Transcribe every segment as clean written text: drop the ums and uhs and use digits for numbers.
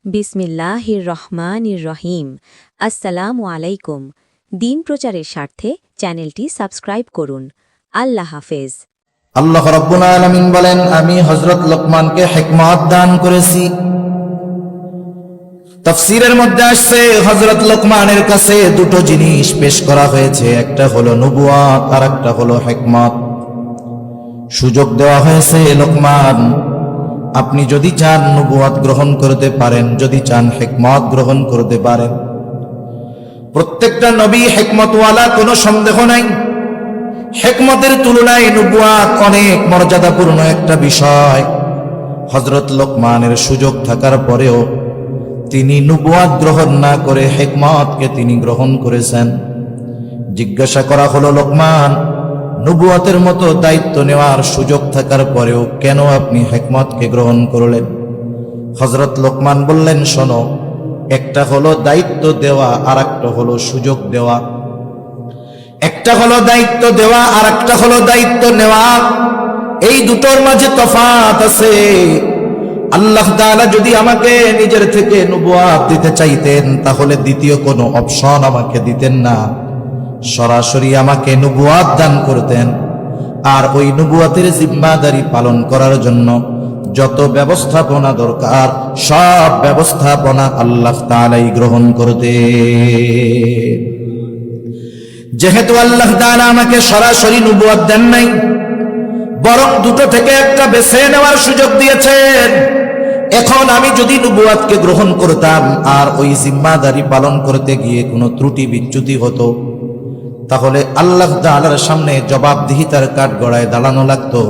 বিসমিল্লাহির রহমানির রহিম। আসসালামু আলাইকুম। দিন প্রচারের স্বার্থে চ্যানেলটি সাবস্ক্রাইব করুন। আল্লাহ হাফেজ। আল্লাহ রাব্বুল আলামিন বলেন, আমি হযরত লোকমানকে হিকমত দান করেছি। তাফসীরের মধ্যে আসছে হযরত লোকমানের কাছে দুটো জিনিস পেশ করা হয়েছে, একটা হলো নবুয়ত আর একটা হলো হিকমত। সুযোগ দেওয়া হয়েছে, লোকমান আপনি যদি চান নবুয়ত গ্রহণ করতে পারেন, যদি চান হিকমত গ্রহণ করতে পারেন। প্রত্যেকটা নবী হিকমতওয়ালা, কোনো সন্দেহ নাই। হিকমতের তুলনায় নবুয়ত অনেক মর্যাদাপূর্ণ একটা বিষয়। হযরত লোকমানের সুযোগ থাকার পরেও তিনি নবুয়ত গ্রহণ না করে হিকমতকে তিনি গ্রহণ করেছেন। জিজ্ঞাসা করা হলো, লোকমান, নবুয়তের মতো দায়িত্ব নেওয়ার সুযোগ থাকার পরেও কেন আপনি হিকমতকে গ্রহণ করলেন? হযরত লোকমান বললেন, শোনো, একটা হলো দায়িত্ব দেওয়া আর একটা হলো সুযোগ দেওয়া। একটা হলো দায়িত্ব দেওয়া আর একটা হলো দায়িত্ব নেওয়া। এই দুটোর মাঝে তফাৎ আছে। আল্লাহ তাআলা যদি আমাকে নিজের থেকে নবুয়ত দিতে চাইতেন, তাহলে দ্বিতীয় কোনো অপশন আমাকে দিতেন না, সরাসরি আমাকে নবুয়ত দান করতেন। আর ওই নবুয়তের জিম্মাদারি পালন করার জন্য যত ব্যবস্থাপনা দরকার, সব ব্যবস্থাপনা আল্লাহ তাআলাই গ্রহণ করতেন। যেহেতু আল্লাহ তাআলা আমাকে সরাসরি নবুয়ত দেন নাই, বরং দুটো থেকে একটা বেছে নেওয়ার সুযোগ দিয়েছেন। এখন আমি যদি নবুয়তকে গ্রহণ করতাম আর ওই জিম্মাদারি পালন করতে গিয়ে কোনো ত্রুটি বিচ্যুতি হতো, তাহলে আল্লাহ তাআলার সামনে জবাবদিহিতার কাঠগড়ায় দাঁড়ানো লাগতো।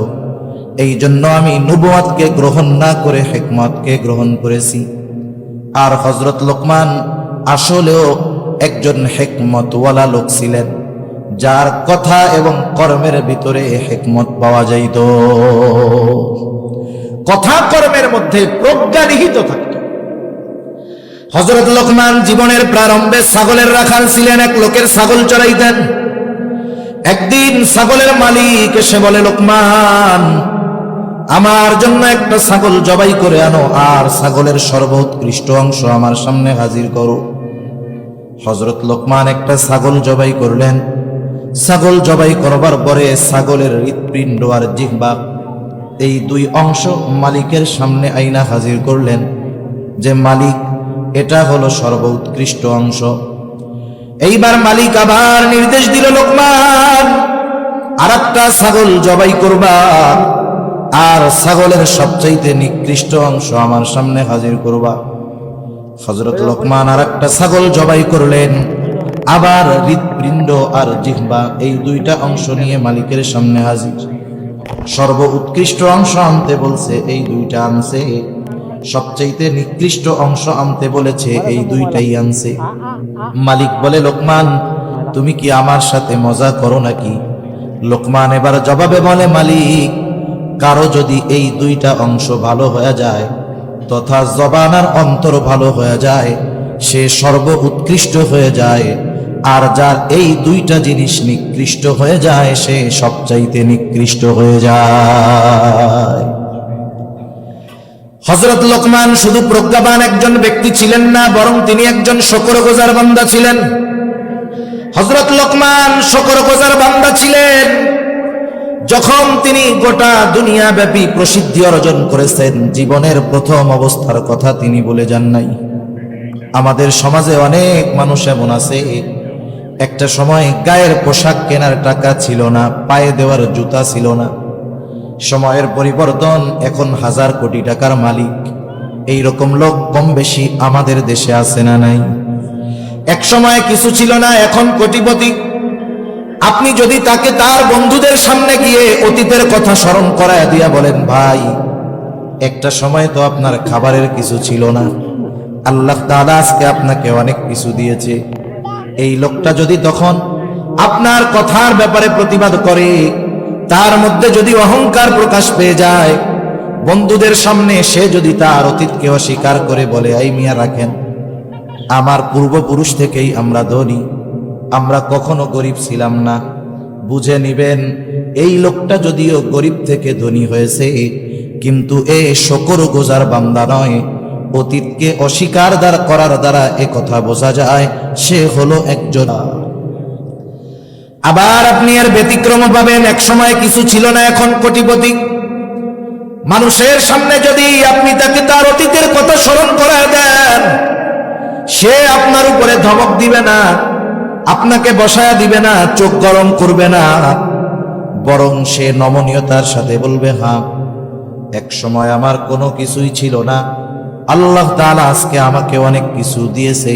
এই জন্য আমি নবুয়তকে গ্রহণ না করে হিকমতকে গ্রহণ করেছি। আর হযরত লোকমান আসলেও একজন হিকমতওয়ালা লোক ছিলেন, যার কথা এবং কর্মের ভিতরে হিকমত পাওয়া যাইত। কথা কর্মের মধ্যে প্রজ্ঞা নিহিত থাকত। হযরত লোকমান জীবনের প্রারম্ভে ছাগলের রাখাল ছিলেন, এক লোকের ছাগল চড়াইতেন। একদিন ছাগলের মালিক এসে বলে, লোকমান, আমার জন্য একটা ছাগল জবাই করে আনো আর ছাগলের সর্বোৎকৃষ্ট অংশ আমার সামনে হাজির করো। হযরত লোকমান একটা ছাগল জবাই করলেন। ছাগল জবাই করবার পরে ছাগলের হৃৎপিণ্ড আর জিহ্বা, এই দুই অংশ মালিকের সামনে আইনা হাজির করলেন যে, মালিক, এটা হলো সর্বোৎকৃষ্ট অংশ। এইবার মালিক আবার নির্দেশ দিল, লোকমান, আর একটা ছাগল জবাই করবা আর ছাগলের সবচাইতে নিকৃষ্ট অংশ আমার সামনে হাজির করবা। হযরত লোকমান আর একটা ছাগল জবাই করলেন। আবার হৃৎপিণ্ড আর জিহ্বা, এই দুইটা অংশ নিয়ে মালিকের সামনে হাজির। সর্ব উৎকৃষ্ট অংশ আনতে বলছে, এই দুইটা আনছে। সবচাইতে নিকৃষ্ট অংশ আনতে বলেছে, এই দুইটাই আনছে। মালিক বলে, লোকমান, তুমি কি আমার সাথে মজা করো নাকি? লোকমান এবার জবাবে বলে, মালিক, কারো যদি এই দুইটা অংশ ভালো হয়ে যায়, তথা জবান আর অন্তর ভালো হয়ে যায়, সে সর্ব উৎকৃষ্ট হয়ে যায়। আর যার এই দুইটা জিনিস নিকৃষ্ট হয়ে যায়, সে সবচাইতে নিকৃষ্ট হয়ে যায়। হযরত লোকমান শুধু প্রজ্ঞাবান একজন ব্যক্তি ছিলেন না, বরং তিনি একজন শুকরগুজার বান্দা ছিলেন। হযরত লোকমান শুকরগুজার বান্দা ছিলেন। যখন তিনি গোটা দুনিয়া ব্যাপী প্রসিদ্ধি অর্জন করেছেন, জীবনের প্রথম অবস্থার কথা তিনি বলে যান নাই। আমাদের সমাজে অনেক মানুষ এমন আছে, একটা সময় গায়ের পোশাক কেনার টাকা ছিল না, পায়ে দেওয়ার জুতা ছিল না। সময়ের পরিবর্তন, এখন হাজার কোটি টাকার মালিক। এই রকম লোক কম বেশি আমাদের দেশে আছে না নাই? এক সময় কিছু ছিল না, এখন কোটিপতি। আপনি যদি তাকে তার বন্ধুদের সামনে গিয়ে অতীতের কথা স্মরণ করায় দিয়া বলেন, ভাই, একটা সময় তো আপনার খাবারের কিছু ছিল না, আল্লাহ তাআলা আজকে আপনাকে অনেক কিছু দিয়েছে, এই লোকটা যদি তখন আপনার কথার ব্যাপারে প্রতিবাদ করে, তার মধ্যে যদি অহংকার প্রকাশ পেয়ে যায়, বন্ধুদের সামনে সে যদি তার অতীতকে অস্বীকার করে বলে, এই মিয়া রাখেন, আমার পূর্বপুরুষ থেকেই আমরা ধনী, আমরা কখনো গরিব ছিলাম না, বুঝে নিবেন এই লোকটা যদিও গরিব থেকে ধনী হয়েছে, কিন্তু এ শুকরগুজার বান্দা নয়, অতীতকে অস্বীকার করার দ্বারা এ কথা বোঝা যায় সে হলো একজন। আবার আপনি এর ব্যতিক্রম পাবেন, এক সময় কিছু ছিল না, এখন কোটিপতি। মানুষের সামনে যদি আপনি তাকে তার অতীতের কথা স্মরণ করায় দেন, সে আপনার উপরে ধমক দিবে না, আপনাকে বসায়া দিবে না, চোখ গরম করবে না, বরং সে নমনীয়তার সাথে বলবে, হ্যাঁ এক সময় আমার কোনো কিছুই ছিল না, আল্লাহ তাআলা আজকে আমাকে অনেক কিছু দিয়েছে,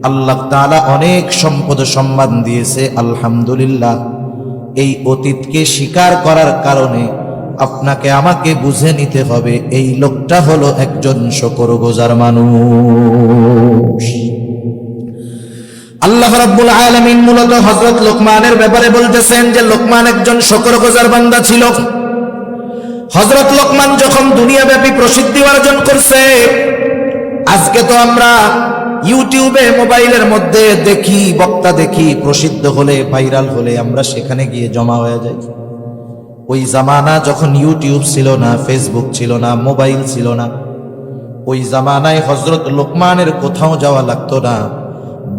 আল্লাহ তাআলা অনেক সম্পদ সম্মান দিয়েছে, আলহামদুলিল্লাহ। এই অতীতকে স্বীকার করার কারণে আপনাকে আমাকে বুঝে নিতে হবে এই লোকটা হলো একজন শুকরগুজার মানুষ। আল্লাহ রাব্বুল আলামিন মূলত হযরত লোকমানের ব্যাপারে বলতেছেন যে লোকমান একজন শুকরগুজার বান্দা ছিল। হযরত লোকমান যখন দুনিয়াব্যাপী প্রসিদ্ধি অর্জন করছে, আজকে তো আমরা ইউটিউবে মোবাইলের মধ্যে দেখি, বক্তা দেখি, প্রসিদ্ধ হলে ভাইরাল হলে আমরা সেখানে গিয়ে জমা হয়ে যাই। ওই জামানা যখন ইউটিউব ছিল না, ফেসবুক ছিল না, মোবাইল ছিল না, ওই জামানায় হযরত লোকমানের কোথাও যাওয়া লাগতো না,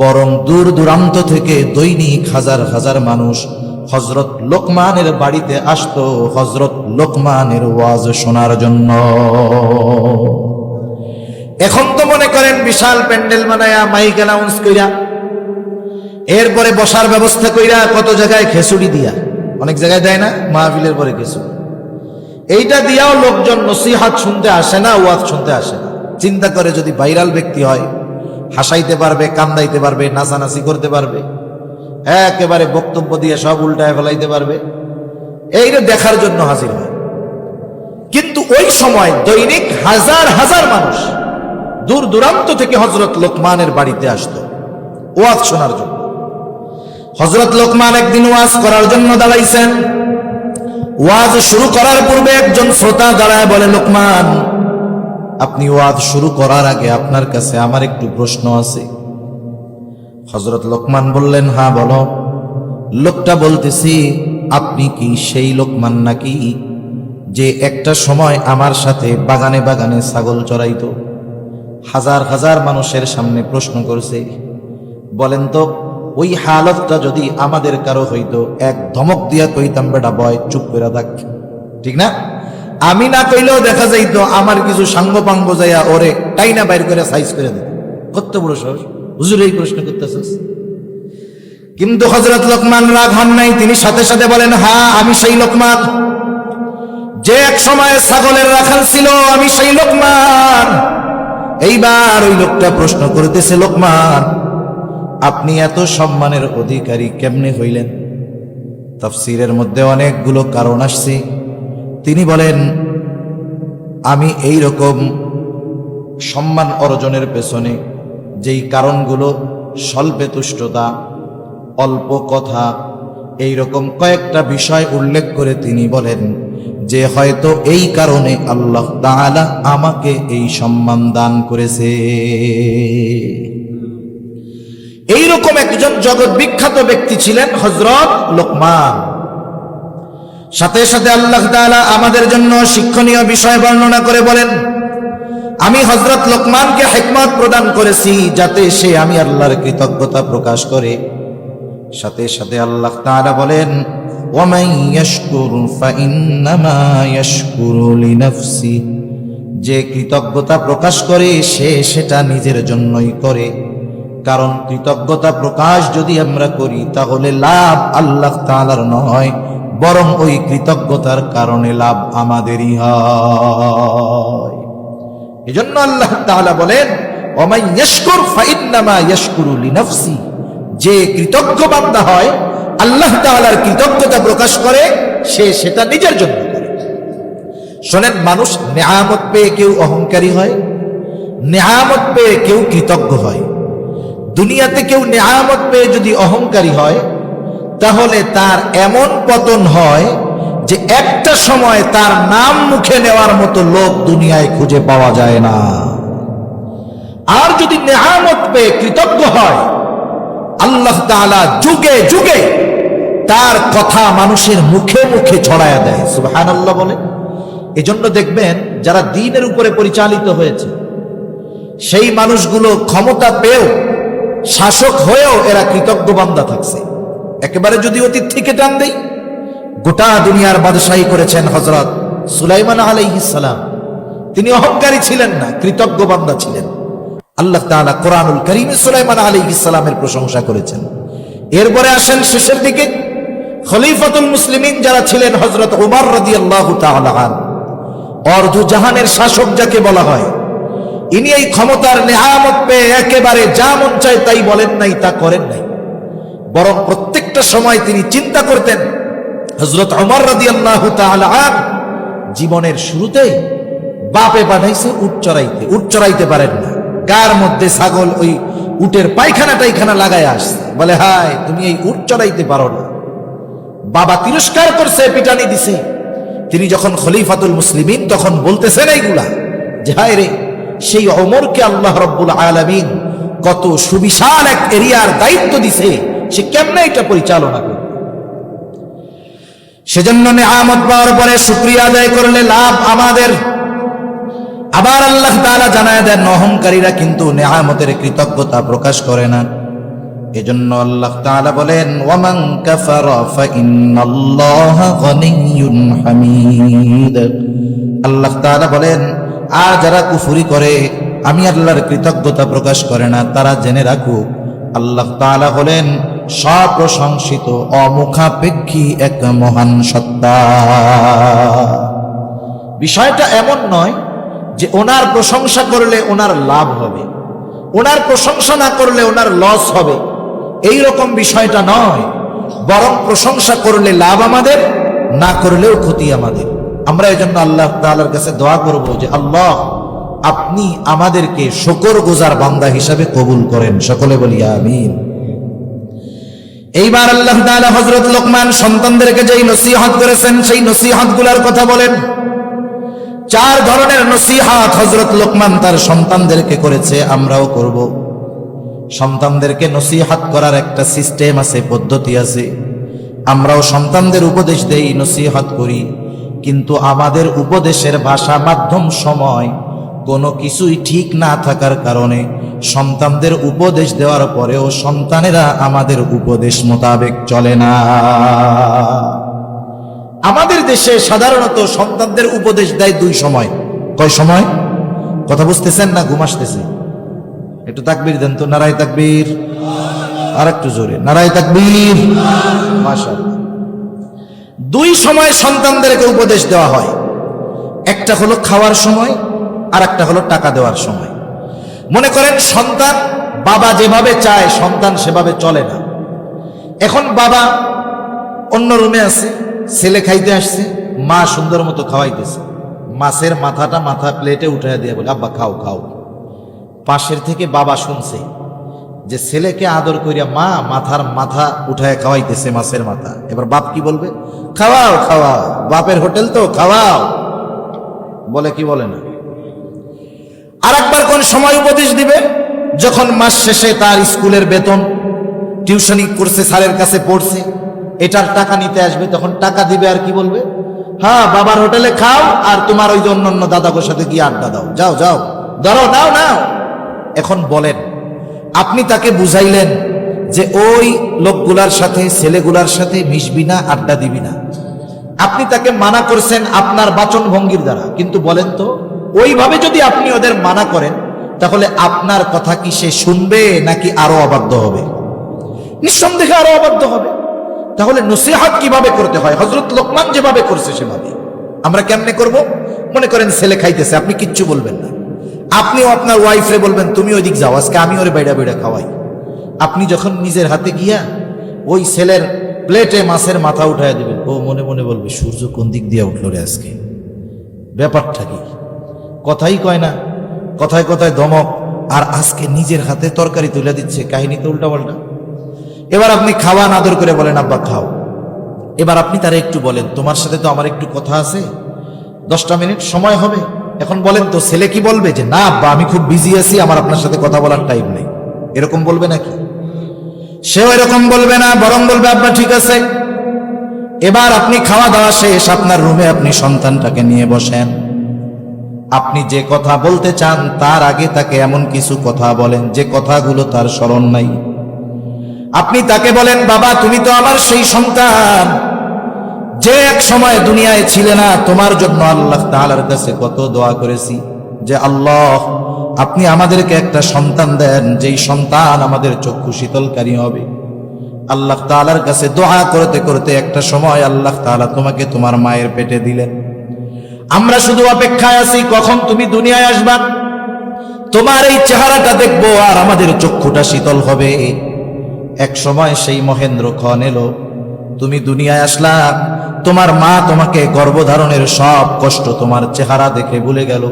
বরং দূর দূরান্ত থেকে দৈনিক হাজার হাজার মানুষ হযরত লোকমানের বাড়িতে আসতো হযরত লোকমানের ওয়াজ শোনার জন্য। এখন তো মনে করেন বিশাল প্যান্ডেল বানায়া, মাইক অ্যানাউন্স কইরা, এরপরে বসার ব্যবস্থা কইরা, কত জায়গায় খেচুড়ি দিয়া, অনেক জায়গায় দেয় না মাহফিলের পরে কিছু, এইটা দিয়াও লোকজন নসিহত শুনতে আসে না, ওয়াজ শুনতে আসে না। চিন্তা করে যদি ভাইরাল ব্যক্তি হয়, হাসাইতে পারবে, কান্দাইতে পারবে, নাচানাচি করতে পারবে, একেবারে বক্তব্য দিয়ে সব উল্টায় ফেলাইতে পারবে, এইটা দেখার জন্য হাজির হয়। কিন্তু ওই সময় দৈনিক হাজার হাজার মানুষ দূর দূরান্ত থেকে হযরত লোকমানের বাড়িতে আসতো ওয়াজ শোনার জন্য। হযরত লোকমান একদিন ওয়াজ করার জন্য দাঁড়াইছেন। ওয়াজ শুরু করার পূর্বে একজন শ্রোতা দাঁড়ায় বলে, লোকমান, আপনি ওয়াজ শুরু করার আগে আপনার কাছে আমার একটু প্রশ্ন আছে। হযরত লোকমান বললেন, হ্যাঁ বলো। লোকটা বলতেছি, আপনি কি সেই লোকমান নাকি যে একটা সময় আমার সাথে বাগানে বাগানে ছাগল চড়াইতো? হাজার হাজার মানুষের সামনে প্রশ্ন করছে, বলেন তো ওই হালতটা যদি আমাদের কারো হইতো, এক ধমক দিয়া কইতাম, বেটা বয়, চুপ করে থাক, ঠিক না? আমি না কইলেও দেখা যাইতো আমার কিছু সাঙ্গ পাঙ্গ যাইয়া ওরে টাইনা বাইর করে সাইজ করে দিত। কত বড় সাহস, হুজুর এই প্রশ্ন করতেছিস? কিন্তু হযরত লোকমান রাগ হন নাই, তিনি সাথে সাথে বলেন, হ্যাঁ আমি সেই লোকমান যে এক সময় ছাগলের রাখাল ছিল, আমি সেই লোকমান। এইবার ওই লোকটা প্রশ্ন করতেছে, লোকমান, আপনি এত সম্মানের অধিকারী কেমনে হইলেন? তাফসীরের মধ্যে অনেকগুলো কারণ আসছে। তিনি বলেন, আমি এই রকম সম্মান অর্জনের পেছনে যেই কারণগুলো, স্বল্পে তুষ্টতা, অল্প কথা, এই রকম কয়েকটা বিষয় উল্লেখ করে তিনি বলেন যে হয়তো এই কারণে আল্লাহ তাআলা আমাকে এই সম্মান দান করেছে। এইরকম একজন জগৎ বিখ্যাত ব্যক্তি ছিলেন হযরত লোকমান। সাথে সাথে আল্লাহ তাআলা আমাদের জন্য শিক্ষণীয় বিষয় বর্ণনা করে বলেন, আমি হযরত লোকমানকে হিকমত প্রদান করেছি যাতে সে আমি আল্লাহর কৃতজ্ঞতা প্রকাশ করে। সাথে সাথে আল্লাহ তাআলা বলেন, ওয়ামান ইয়াশকুর ফাইন্নামা ইয়াশকুরু লিনাফসি, যে কৃতজ্ঞতা প্রকাশ করে সে সেটা নিজের জন্যই করে। কারণ কৃতজ্ঞতা প্রকাশ যদি আমরা করি তাহলে লাভ আল্লাহ তাআলার নয়, বরং ওই কৃতজ্ঞতার কারণে লাভ আমাদেরই হয়। এজন্য আল্লাহ তাআলা বলেন, ওয়ামান ইয়াশকুর ফাইন্নামা ইয়াশকুরু লিনাফসি, যে কৃতজ্ঞ বান্দা হয়, আল্লাহ তাআলার কৃতজ্ঞতা প্রকাশ করে, সে সেটা নিজের জন্য করে। শোনেন, মানুষ নেয়ামত পেয়ে কেউ অহংকারী হয়, নেয়ামত পেয়ে কেউ কৃতজ্ঞ হয়। দুনিয়াতে কেউ নেয়ামত পেয়ে যদি অহংকারী হয়, তাহলে তার এমন পতন হয় যে একটা সময় তার নাম মুখে নেওয়ার মতো লোক দুনিয়ায় খুঁজে পাওয়া যায় না। আর যদি নেয়ামত পেয়ে কৃতজ্ঞ হয়, আল্লাহ তাআলা যুগে যুগে তার কথা মানুষের মুখে মুখে ছড়ায়া দেয়। সুবহানাল্লাহ বলে। এজন্য দেখবেন যারা দ্বীনের উপরে পরিচালিত হয়েছে, সেই মানুষগুলো ক্ষমতা পেয়েও, শাসক হয়েও এরা কৃতজ্ঞ বান্দা থাকছে। একেবারে যদি অতীত থেকে টান দেই, গোটা দুনিয়ার বাদশাহী করেছেন হযরত সুলাইমান আলাইহিস সালাম। তিনি অহংকারী ছিলেন না, কৃতজ্ঞ বান্দা ছিলেন। আল্লাহ তাআলা কোরআনুল কারীমে সুলাইমান আলাইহিস সালামের প্রশংসা করেছেন। এরপরে আসেন শেষের দিকে, খলিফাতুল মুসলিমিন যারা ছিলেন হযরত উমর রাদিয়াল্লাহু তাআলা আনহু, অর্ধ জাহানের শাসক যাকে বলা হয়, ইনি এই ক্ষমতার নেয়ামত পেয়ে একেবারে যা মন চায় তাই বলেন নাই, তা করেন নাই, বরং প্রত্যেকটা সময় তিনি চিন্তা করতেন। হযরত উমর রাদিয়াল্লাহু তাআলা আনহু জীবনের শুরুতেই বাপে পাঠাইছে উট চড়াইতে, উট চড়াইতে পারেন না, গার মধ্যে ছাগল ওই উটের পায়খানা টাইখানা লাগায় আসছে, বলে হায় তুমি এই উট চড়াইতে পারো না। বাবা তিরস্কার করছে, পিটানি দিছে। তিনি যখন খলিফাতুল মুসলিমিন তখন বলতেছেন এইগুলা, যে হায় রে, সেই ওমরকে আল্লাহ রাব্বুল আলামিন কত সুবিশাল এক এরিয়ার দায়িত্ব দিছে, সে কেমনে এটা পরিচালনা করবে। সেজন্য নেয়ামত পাওয়ার পরে শুকরিয়া আদায় করলে লাভ আমাদের। আবার আল্লাহ তাআলা জানায় দেন, অহংকারীরা কিন্তু নেয়ামতের কৃতজ্ঞতা প্রকাশ করে না। এজন্য আল্লাহ তাআলা বলেন, ওয়ামান কাফারা ফাইন্নাল্লাহা গনিয়্যুন হামিদ। আল্লাহ তাআলা বলেন, আর যারা কুফরি করে, আমি আল্লাহর কৃতজ্ঞতা প্রকাশ করে না, তারা জেনে রাখুক আল্লাহ তাআলা হলেন সপ্রশংসিত অমুখাপেক্ষী এক মহান সত্তা। বিষয়টা এমন নয় যে ওনার প্রশংসা করলে ওনার লাভ হবে, ওনার প্রশংসা না করলে ওনার লস হবে, এই রকম বিষয়টা নয়। বরং প্রশংসা করলে লাভ আমাদের, না করলেও ক্ষতি আমাদের। আমরা এজন্য আল্লাহ তাআলার কাছে দোয়া করব যে আল্লাহ আপনি আমাদেরকে শুকরগুজার বান্দা হিসাবে কবুল করেন। সকলে বলি আমিন। এইবার আল্লাহ তাআলা হযরত লোকমান সন্তানদেরকে যেই নসিহত করেছেন, সেই নসিহতগুলোর কথা বলেন। 4 ধরনের নসিহত হযরত লোকমান তার সন্তানদেরকে করেছে, আমরাও করব। সন্তানদেরকে নসিহত করার একটা সিস্টেম আছে, পদ্ধতি আছে। আমরাও সন্তানদের উপদেশ দেই, নসিহত করি, কিন্তু আমাদের উপদেশের ভাষা মাধ্যম সময় কোনো কিছুই ঠিক না থাকার কারণে সন্তানদের উপদেশ দেওয়ার পরেও সন্তানেরা আমাদের উপদেশ মোতাবেক চলে না। আমাদের দেশে সাধারণত সন্তানদের উপদেশ দেয় 2 সময়। কয় সময়? কথা বুঝতেছেন না ঘুম আসতেছে? একটু তাকবীর দেন তো, নারায়ে তাকবীর। আর একটু জোরে, নারায়ে তাকবীর। মাশাআল্লাহ। 2 সময় সন্তানদেরকে উপদেশ দেওয়া হয়। একটা হলো খাওয়ার সময়, আর একটা হলো টাকা দেওয়ার সময়। মনে করেন সন্তান বাবা যেভাবে চায় সন্তান সেভাবে চলে না। এখন বাবা অন্য রুমে আছে, ছেলে খাইতে আসছে, মা সুন্দর মতো খাওয়াইতেছে, মাছের মাথা প্লেটে উঠাইয়া দিয়ে বলে আব্বা খাও খাও। পাশের থেকে বাবা শুনছে যে ছেলেকে আদর করিয়া মা মাথা উঠায় খাওয়াইতেছে, মাছের মাথা। এবার বাপ কি বলবে? খাওয়াও খাওয়াও, বাপের হোটেল তো, খাওয়াও। বলে কি বলে না? আর একবার কোন সময় উপদেশ দিবে? যখন মাস শেষে তার স্কুলের বেতন, টিউশনি করছে, স্যারের কাছে পড়ছে, এটার টাকা নিতে আসবে, তখন টাকা দিবে। আর কি বলবে? হ্যাঁ বাবার হোটেলে খাও, আর তোমার ওই যে অন্য দাদাগোর সাথে গিয়ে আড্ডা দাও, যাও যাও, ধরো নাও নাও। এখন বলেন, আপনি তাকে বুঝাইলেন যে ওই লোকগুলার সাথে, ছেলেগুলার সাথে মিশবি না, আড্ডা দিবি না। আপনি তাকে মানা করছেন আপনার বাচন ভঙ্গির দ্বারা, কিন্তু বলেন তো ওইভাবে যদি আপনি ওদের মানা করেন, তাহলে আপনার কথা কি সে শুনবে নাকি আরো অবাধ্য হবে? নিঃসন্দেহে আরো অবাধ্য হবে। তাহলে নসিহত কিভাবে করতে হয়? হযরত লোকমান যেভাবে করছে সেভাবে আমরা কেমনে করব? মনে করেন ছেলে খাইতেছে, আপনি কিচ্ছু বলবেন না, আপনিও আপনার ওয়াইফরে বলবেন তুমি ওইদিক যাও, আজকে আমি ওরে বাইড়া বাইড়া খাওয়াই। আপনি যখন নিজের হাতে গিয়া ওই ছেলের প্লেটে মাছের মাথা উঠায় দিবেন, ও মনে মনে বলবে সূর্য কোন দিক দিয়ে উঠলো রে আজকে, ব্যাপারটা কি? কথাই কয় না, কথায় কথায় ধমক, আর আজকে নিজের হাতে তরকারি তুলে দিচ্ছে, কাহিনী তো উল্টা পাল্টা। এবার আপনি খাওয়ান, আদর করে বলেন আব্বা খাও। এবার আপনি তারা একটু বলেন তোমার সাথে তো আমার একটু কথা আছে, 10টা মিনিট সময় হবে। এখন বলেন তো ছেলে কি বলবে? যে না আব্বা আমি খুব বিজি আছি, আমার আপনার সাথে কথা বলার টাইম নেই। এরকম বলবে নাকি? সেও এরকম বলবে না, বরং বলবে আব্বা ঠিক আছে। এবার আপনি খাওয়া দাওয়া শেষ, আপনার রুমে আপনি সন্তানটাকে নিয়ে বসেন। আপনি যে কথা বলতে চান তার আগে তাকে এমন কিছু কথা বলেন যে কথাগুলো তার স্মরণ নাই। আপনি তাকে বলেন, বাবা তুমি তো আমার সেই সন্তান যে এক সময় দুনিয়ায় ছিলে না, তোমার জন্য আল্লাহ তাআলার কাছে কত দোয়া করেছি যে আল্লাহ আপনি আমাদেরকে একটা সন্তান দেন, যেই সন্তান আমাদের চক্ষু শীতলকারী হবে। আল্লাহ তাআলার কাছে দোয়া করতে করতে একটা সময় আল্লাহ তাআলা তোমাকে তোমার মায়ের পেটে দিলেন। আমরা শুধু অপেক্ষায় আছি কখন তুমি দুনিয়ায় আসবা, তোমার এই চেহারাটা দেখবো আর আমাদের চক্ষুটা শীতল হবে। এক সময় সেই মহেন্দ্রক্ষণ এলো, তুমি দুনিয়ায় আসলা, তোমার মা তোমাকে গর্ভধারণের সব কষ্ট তোমার চেহারা দেখে ভুলে গেল।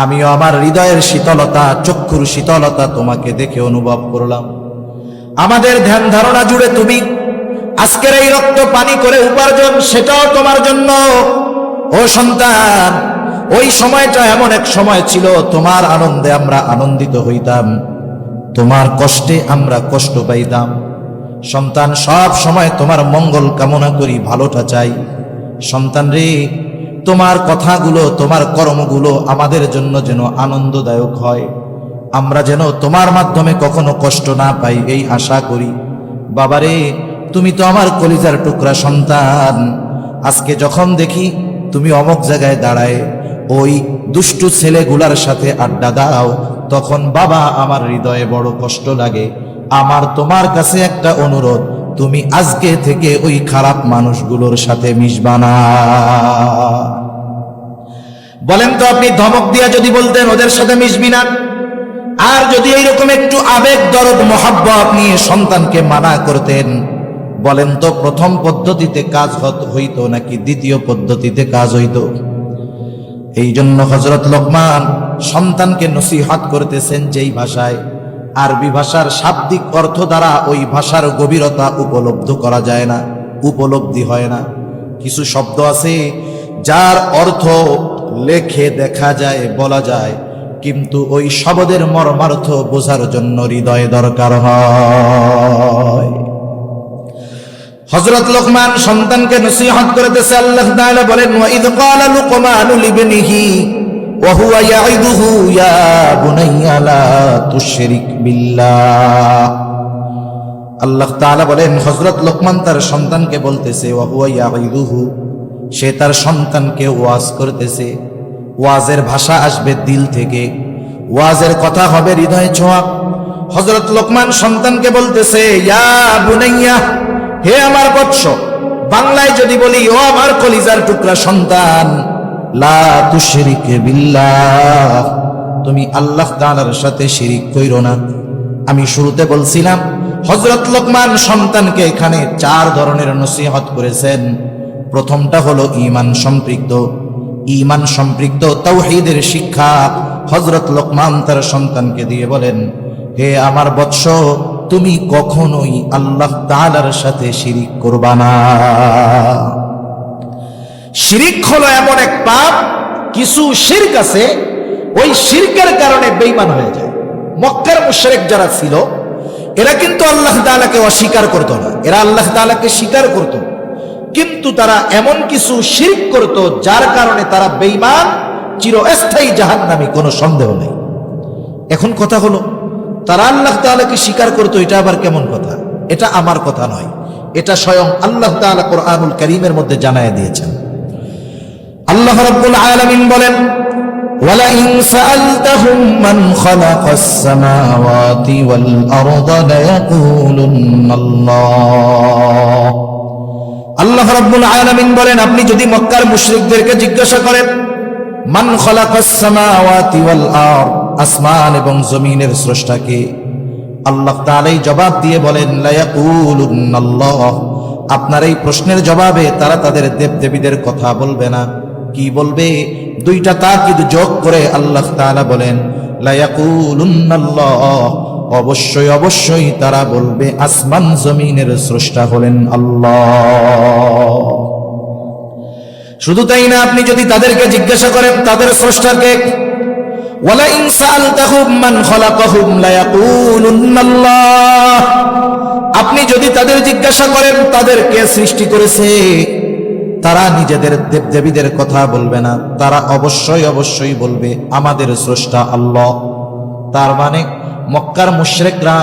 আমিও আমার হৃদয়ের শীতলতা, চক্ষুর শীতলতা তোমাকে দেখে অনুভব করলাম। আমাদের ধ্যান ধারণা জুড়ে তুমি আজকের এই রক্ত পানি করে উপার্জন, সেটাও তোমার জন্য। ও সন্তান, ওই সময়টা এমন এক সময় ছিল, তোমার আনন্দে আমরা আনন্দিত হইতাম, তোমার কষ্টে আমরা কষ্ট পাইতাম। সন্তান, সব সময় তোমার মঙ্গল কামনা করি, ভালোটা চাই। সন্তান রে, তোমার কথাগুলো, তোমার কর্মগুলো আমাদের জন্য যেন আনন্দদায়ক হয়, আমরা যেন তোমার মাধ্যমে কখনো কষ্ট না পাই, এই আশা করি। বাবারে, তুমি তো আমার কলিজার টুকরা সন্তান। আজকে যখন দেখি তুমি অমুক জায়গায় দাঁড়ায় ওই দুষ্টু ছেলেগুলার সাথে আড্ডা দাও, তখন বাবা আমার হৃদয়ে বড় কষ্ট লাগে। আমার তোমার কাছে একটা অনুরোধ, তুমি আজকে থেকে ওই খারাপ মানুষগুলোর সাথে মিশবা না। বলেন তো, আপনি ধমক দিয়া যদি বলতেন ওদের সাথে মিশবি না, আর যদি এইরকম একটু আবেগ দরদ মহাব্বত নিয়ে সন্তানকে মানা করতেন, বলেন তো প্রথম পদ্ধতিতে কাজ হইতো নাকি দ্বিতীয় পদ্ধতিতে কাজ হইতো? এই জন্য হযরত লোকমান সন্তানকে নসিহত করতেছেন যেই ভাষায়, আরবি ভাষার শাব্দিক অর্থ দ্বারা ওই ভাষার গভীরতা উপলব্ধ করা যায় না, উপলব্ধি হয় না। কিছু শব্দ আছে যার অর্থ লেখে দেখা যায়, বলা যায়, কিন্তু ওই শব্দের মর্মার্থ বোঝার জন্য হৃদয় দরকার হয়। হযরত লোকমান সন্তানকে নসিহত করতেছে। আল্লাহ তাআলা বলেন, ওয়াইদ ক্বালা লুকমানু লিবনিহি ওয়া হুয়া ইয়াইদুহু ইয়া বুনাইয়া লা তুশরিক বিল্লাহ। আল্লাহ তাআলা বলেন, হযরত লোকমান তার সন্তানকে বলতেছে, ওয়া হুয়া ইয়াইদুহু, সে তার সন্তানকে ওয়াজ করতেছে। ওয়াজের ভাষা আসবে দিল থেকে, ওয়াজের কথা হবে হৃদয়ে ছোঁয়া। হযরত লোকমান সন্তানকে বলতেছে, ইয়া বুনাইয়া, হে আমার বৎস, বাংলায় যদি বলি ও আমার কলিজার টুকরা সন্তান, লা তুশরিক বিল্লাহ, তুমি আল্লাহ তাআলার সাথে শিরিক কইরো না। আমি শুরুতে বলছিলাম হযরত লোকমান সন্তানকে এখানে 4 ধরনের নসিহত করেছেন। প্রথমটা হলো ঈমান সম্পৃক্ত তাওহীদের শিক্ষা হযরত লোকমান তার সন্তানকে দিয়ে বলেন, হে আমার বৎস, তুমি কখনোই আল্লাহ তাআলার সাথে শিরিক করবা না। শিরিক হলো এমন এক পাপ, কিছু শিরক আছে ওই শিরকের কারণে বেঈমান হয়ে যায়। মক্কার মুশরিক যারা ছিল, এরা কিন্তু আল্লাহ তাআলাকে অস্বীকার করত না, এরা আল্লাহ তাআলাকে স্বীকার করত, কিন্তু তারা এমন কিছু শিরক করত যার কারণে তারা বেঈমান, চিরস্থায়ী জাহান্নামী, কোনো সন্দেহ নেই। এখন কথা হলো, তারা আল্লাহ তাআলাকে স্বীকার করত, এটা আবার কেমন কথা? এটা আমার কথা নয়, এটা স্বয়ং আল্লাহ তাআলা কোরআনুল কারীমের মধ্যে জানায় দিয়েছেন। আল্লাহ রাব্বুল আলামিন বলেন, ওয়ালা ইন সাআলতাহুম মান খালাকাস সামাওয়াতি ওয়াল আরদা লায়াকুলুন্নাল্লাহ। আল্লাহ রাব্বুল আলামিন বলেন, আপনি যদি মক্কার মুশরিকদেরকে জিজ্ঞাসা করেন, মান খালাকাস সামাওয়াতি ওয়াল আরদ, আসমান এবং জমিনের স্রষ্টাকে, আল্লাহ তাআলাই জবাব দিয়ে বলেন, লায়াকুলুন্নাল্লাহ। আপনার এই প্রশ্নের জবাবে তারা তাদের দেবদেবীদের কথা বলবে না, কি বলবে? দুইটা তাকিদ যোগ করে আল্লাহ তাআলা বলেন, লায়াকুলুন্নাল্লাহ, অবশ্যই অবশ্যই তারা বলবে আসমান জমিনের স্রষ্টা হলেন আল্লাহ। শুধু তাই না, আপনি যদি তাদেরকে জিজ্ঞাসা করেন তাদের স্রষ্টাকে, ওয়ালা ইন সাআলতাহুম মান খালাকাহুম লায়াকুলুন্নাল্লাহ, আপনি যদি তাদের জিজ্ঞাসা করেন তাদের কে সৃষ্টি করেছে, তারা নিজেদের দেবদেবীদের কথা বলবে না, তারা অবশ্যই বলবে আমাদের স্রষ্টা আল্লাহ। তার মানে মক্কার মুশরিকরা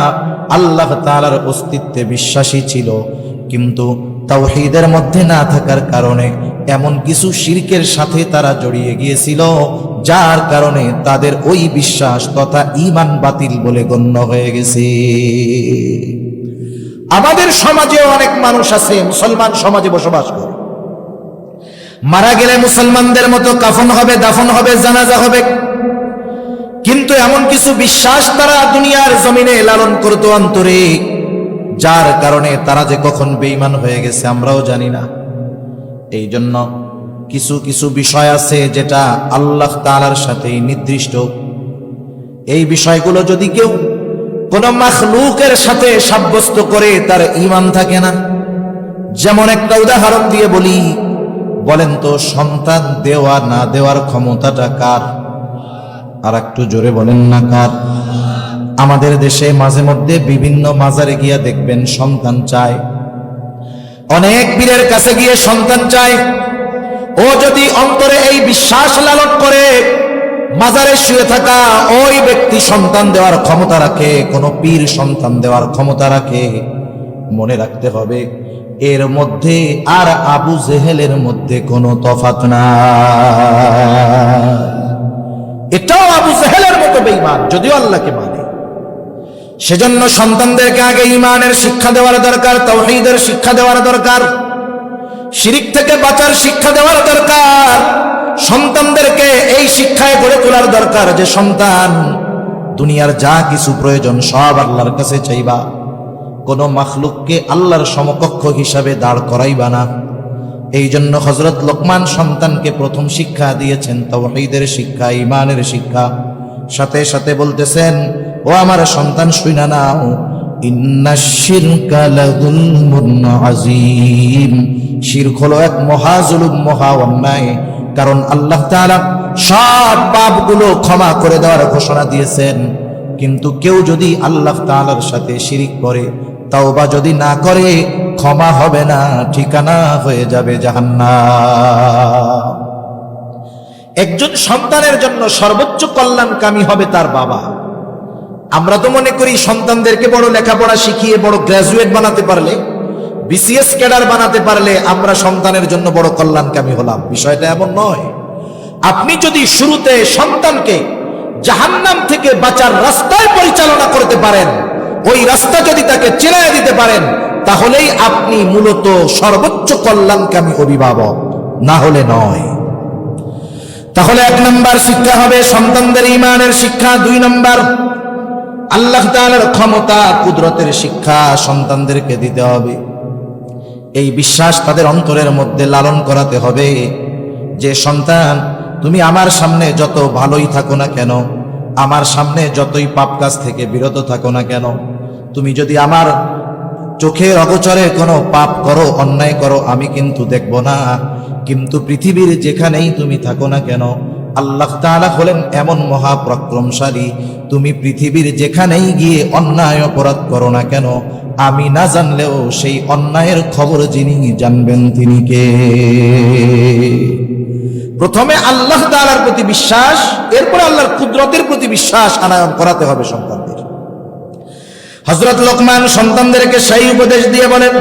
আল্লাহ তাআলার অস্তিত্বে বিশ্বাসী ছিল, কিন্তু তাওহীদের মধ্যে না থাকার কারণে এমন কিছু শিরকের সাথে তারা জড়িয়ে গিয়েছিল, যার কারণে তাদের ওই বিশ্বাস তথা ঈমান বাতিল বলে গণ্য হয়ে গেছে। আমাদের সমাজে অনেক মানুষ আছে, মুসলমান সমাজে বসবাস করে, মারা গেলে মুসলমানদের মতো কাফন হবে, দাফন হবে, জানাজা হবে, কিন্তু এমন কিছু বিশ্বাস তারা দুনিয়ার জমিনে লালন করত অন্তরে, যার কারণে তারা যে কখন বেঈমান হয়ে গেছে আমরাও জানি না। এই জন্য কিছু কিছু বিষয় আছে যেটা আল্লাহ তাআলার সাথেই নির্দিষ্ট। এই বিষয়গুলো যদি কেউ কোন মাখলুকের সাথে সাব্যস্ত করে তার ঈমান থাকে না। যেমন একটা উদাহরণ দিয়ে বলি, বলেন তো সন্তান দেওয়া না দেওয়ার ক্ষমতাটা কার? আর একটু জোরে বলেন না কার? আমাদের দেশে মাঝে মধ্যে বিভিন্ন মাজারে গিয়া দেখবেন সন্তান চায়, অনেক পীরের কাছে গিয়ে সন্তান চায়। ও যদি অন্তরে এই বিশ্বাস লালন করে মাজারে শুয়ে থাকা ওই ব্যক্তি সন্তান দেওয়ার ক্ষমতা রাখে, কোন পীর সন্তান দেওয়ার ক্ষমতা রাখে, মনে রাখতে হবে এর মধ্যে আর আবু জেহেলের মধ্যে কোনো তফাৎ না। এটাও আবু জেহেলের মতো বেঈমান, যদিও আল্লাহকে মানে। সেজন্য সন্তানদেরকে আগে ঈমানের শিক্ষা দেওয়ার দরকার, তাওহীদের শিক্ষা দেওয়ার দরকার, শিরিক থেকে বাঁচার শিক্ষা দেওয়ার দরকার। সন্তানদেরকে এই শিক্ষায় গড়ে তোলার দরকার যে সন্তান দুনিয়ার যা কিছু প্রয়োজন সব আল্লাহর কাছে চাইবা, কোন মাখলুককে আল্লাহর সমকক্ষ হিসাবে দাঁড় করাইবা না। এই জন্য হযরত লোকমান সন্তানকে প্রথম শিক্ষা দিয়েছেন তাওহীদের শিক্ষা, ঈমানের শিক্ষা। সাথে সাথে বলতেছেন, ও আমার সন্তান শুইনা নাও, ইন্নাশ শিরকা লাযুলমুন আযীম। শিরক হলো এক মহা জুলুম, মহা অন্যায়। কারণ আল্লাহ তাআলা সব পাপগুলো ক্ষমা করে দেওয়ার ঘোষণা দিয়েছেন, কিন্তু কেউ যদি আল্লাহ তাআলার সাথে শিরিক করে, তাওবা যদি না করে, ক্ষমা হবে না, ঠিকানা হয়ে যাবে জাহান্নাম। একজন সন্তানের জন্য সর্বোচ্চ কল্যাণকামী হবে তার বাবা। আমরা তো মনে করি সন্তানদেরকে বড় লেখাপড়া শিখিয়ে বড় গ্রাজুয়েট বানাতে পারলে, বিসিএস ক্যাডার বানাতে পারলে আমরা সন্তানের জন্য বড় কল্যাণকামী হলাম। বিষয়টা এমন নয়। আপনি যদি শুরুতে সন্তানকে জাহান্নাম থেকে বাঁচার রাস্তায় পরিচালনা করতে পারেন, ওই রাস্তা যদি তাকে চেনায় দিতে পারেন, তাহলেই আপনি মূলত সর্বোচ্চ কল্যাণকামী অভিভাবক, না হলে নয়। তাহলে 1 নম্বর শিক্ষা হবে সন্তানদের ঈমানের শিক্ষা। 2 নম্বর আল্লাহ তাআলার ক্ষমতা, কুদরতের শিক্ষা সন্তানদেরকে দিতে হবে। এই বিশ্বাস তাদের অন্তরের মধ্যে লালন করাতে হবে যে সন্তান, তুমি আমার সামনে যত ভালোই থাকো না কেন, আমার সামনে যতই পাপ কাজ থেকে বিরত থাকো না কেন, তুমি যদি আমার চোখের অগোচরে কোনো পাপ করো, অন্যায় করো, আমি কিন্তু দেখব না। কিন্তু পৃথিবীর যেখানেই তুমি থাকো না কেন, আল্লাহ তাআলা হলেন এমন মহাপরাক্রমশালী, তুমি পৃথিবীর যেখানেই গিয়ে অন্যায় অপরাধ করো না কেন, আমি না জানলেও সেই অন্যায়ের খবর যিনি জানবেন তিনি কে? প্রথমে আল্লাহ তাআলার প্রতি বিশ্বাস, এরপর আল্লাহর কুদরতের প্রতি বিশ্বাস আনায়ন করাতে হবে সন্তানদের। হযরত লোকমান সন্তানদেরকে সেই উপদেশ দিয়ে বলেন,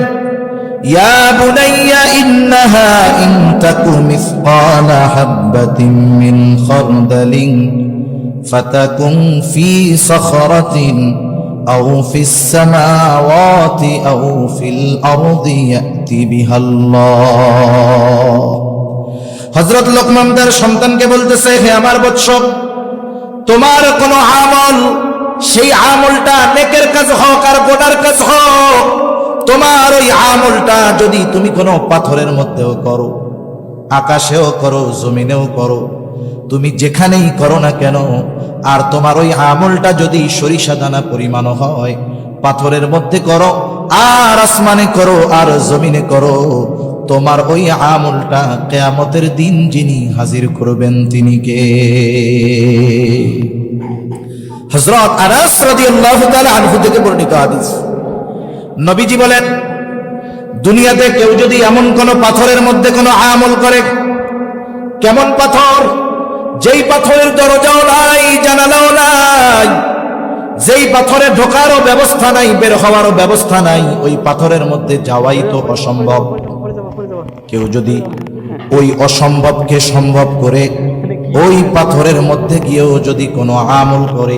ইয়া বুনাইয়া ইন্নাহা ইন তাকু মিসকালা হাববাতিন মিন খারদালিন ফাতাকুন ফি সখরাতিন আও ফিস সামাওয়াতি আও ফিল আরদি ইয়াতি বিহাল্লাহ। হযরত লোকমান তার সন্তানকে বলতেছে, হে আমার বৎস, তোমার কোন আমল, সেই আমলটা নেকের কাজ হোক আর গোনার কাজ হোক, তোমার ওই আমলটা যদি তুমি কোনো পাথরের মধ্যেও করো, আকাশেও করো, জমিনেও করো, তুমি যেখানেই করো না কেন, আর তোমার ওই আমলটা যদি সরিষা দানা পরিমাণ হয়, পাথরের মধ্যে করো আর আসমানে করো আর জমিনে করো, তোমার ওই আমলটা কিয়ামতের দিন যিনি হাজির করবেন তিনি কে? হযরত আনাস রাদিয়াল্লাহু তাআলা আনহু থেকে বর্ণিত হাদিস। নবীজি বলেন, দুনিয়াতে কেউ যদি এমন কোন পাথরের মধ্যে কোনো আমল করে, কেমন পাথর? যেই পাথরের দরজাও নাই, জানালাও নাই, যেই পাথরে ঢোকারও ব্যবস্থা নাই, বের হওয়ারও ব্যবস্থা নাই, ওই পাথরের মধ্যে যাওয়াই তো অসম্ভব। কেউ যদি ওই অসম্ভবকে সম্ভব করে ওই পাথরের মধ্যে গিয়েও যদি কোনো আমল করে,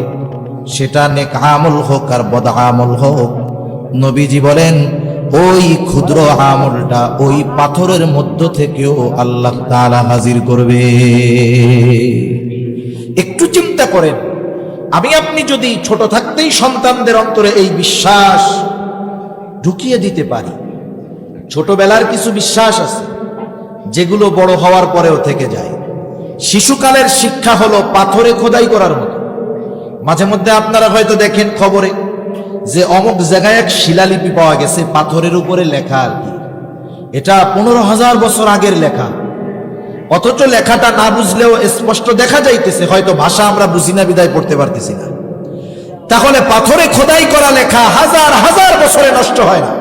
সেটা নেক আমল হোক আর বদ আমল হোক, নবীজি বলেন ওই ক্ষুদ্র আমলটা ওই পাথরের মধ্য থেকেও আল্লাহ তাআলা হাজির করবে। একটু চিন্তা করেন, আমি আপনি যদি ছোট থাকতেই সন্তানদের অন্তরে এই বিশ্বাস ঢুকিয়ে দিতে পারি। ছোটবেলার কিছু বিশ্বাস আছে যেগুলো বড় হওয়ার পরেও থেকে যায়। শিশুকালের শিক্ষা হলো পাথরে খোদাই করার মতো। মাঝে মধ্যে আপনারা হয়তো দেখেন খবরে যে অমুক জায়গায় এক শিলালিপি পাওয়া গেছে, পাথরের উপরে লেখা আর কি, এটা 15,000 বছর আগের লেখা, অথচ লেখাটা না বুঝলেও স্পষ্ট দেখা যাইতেছে, হয়তো ভাষা আমরা বুঝি না বিদায় পড়তে পারতেছি না। তাহলে পাথরে খোদাই করা লেখা হাজার হাজার বছরে নষ্ট হয় না।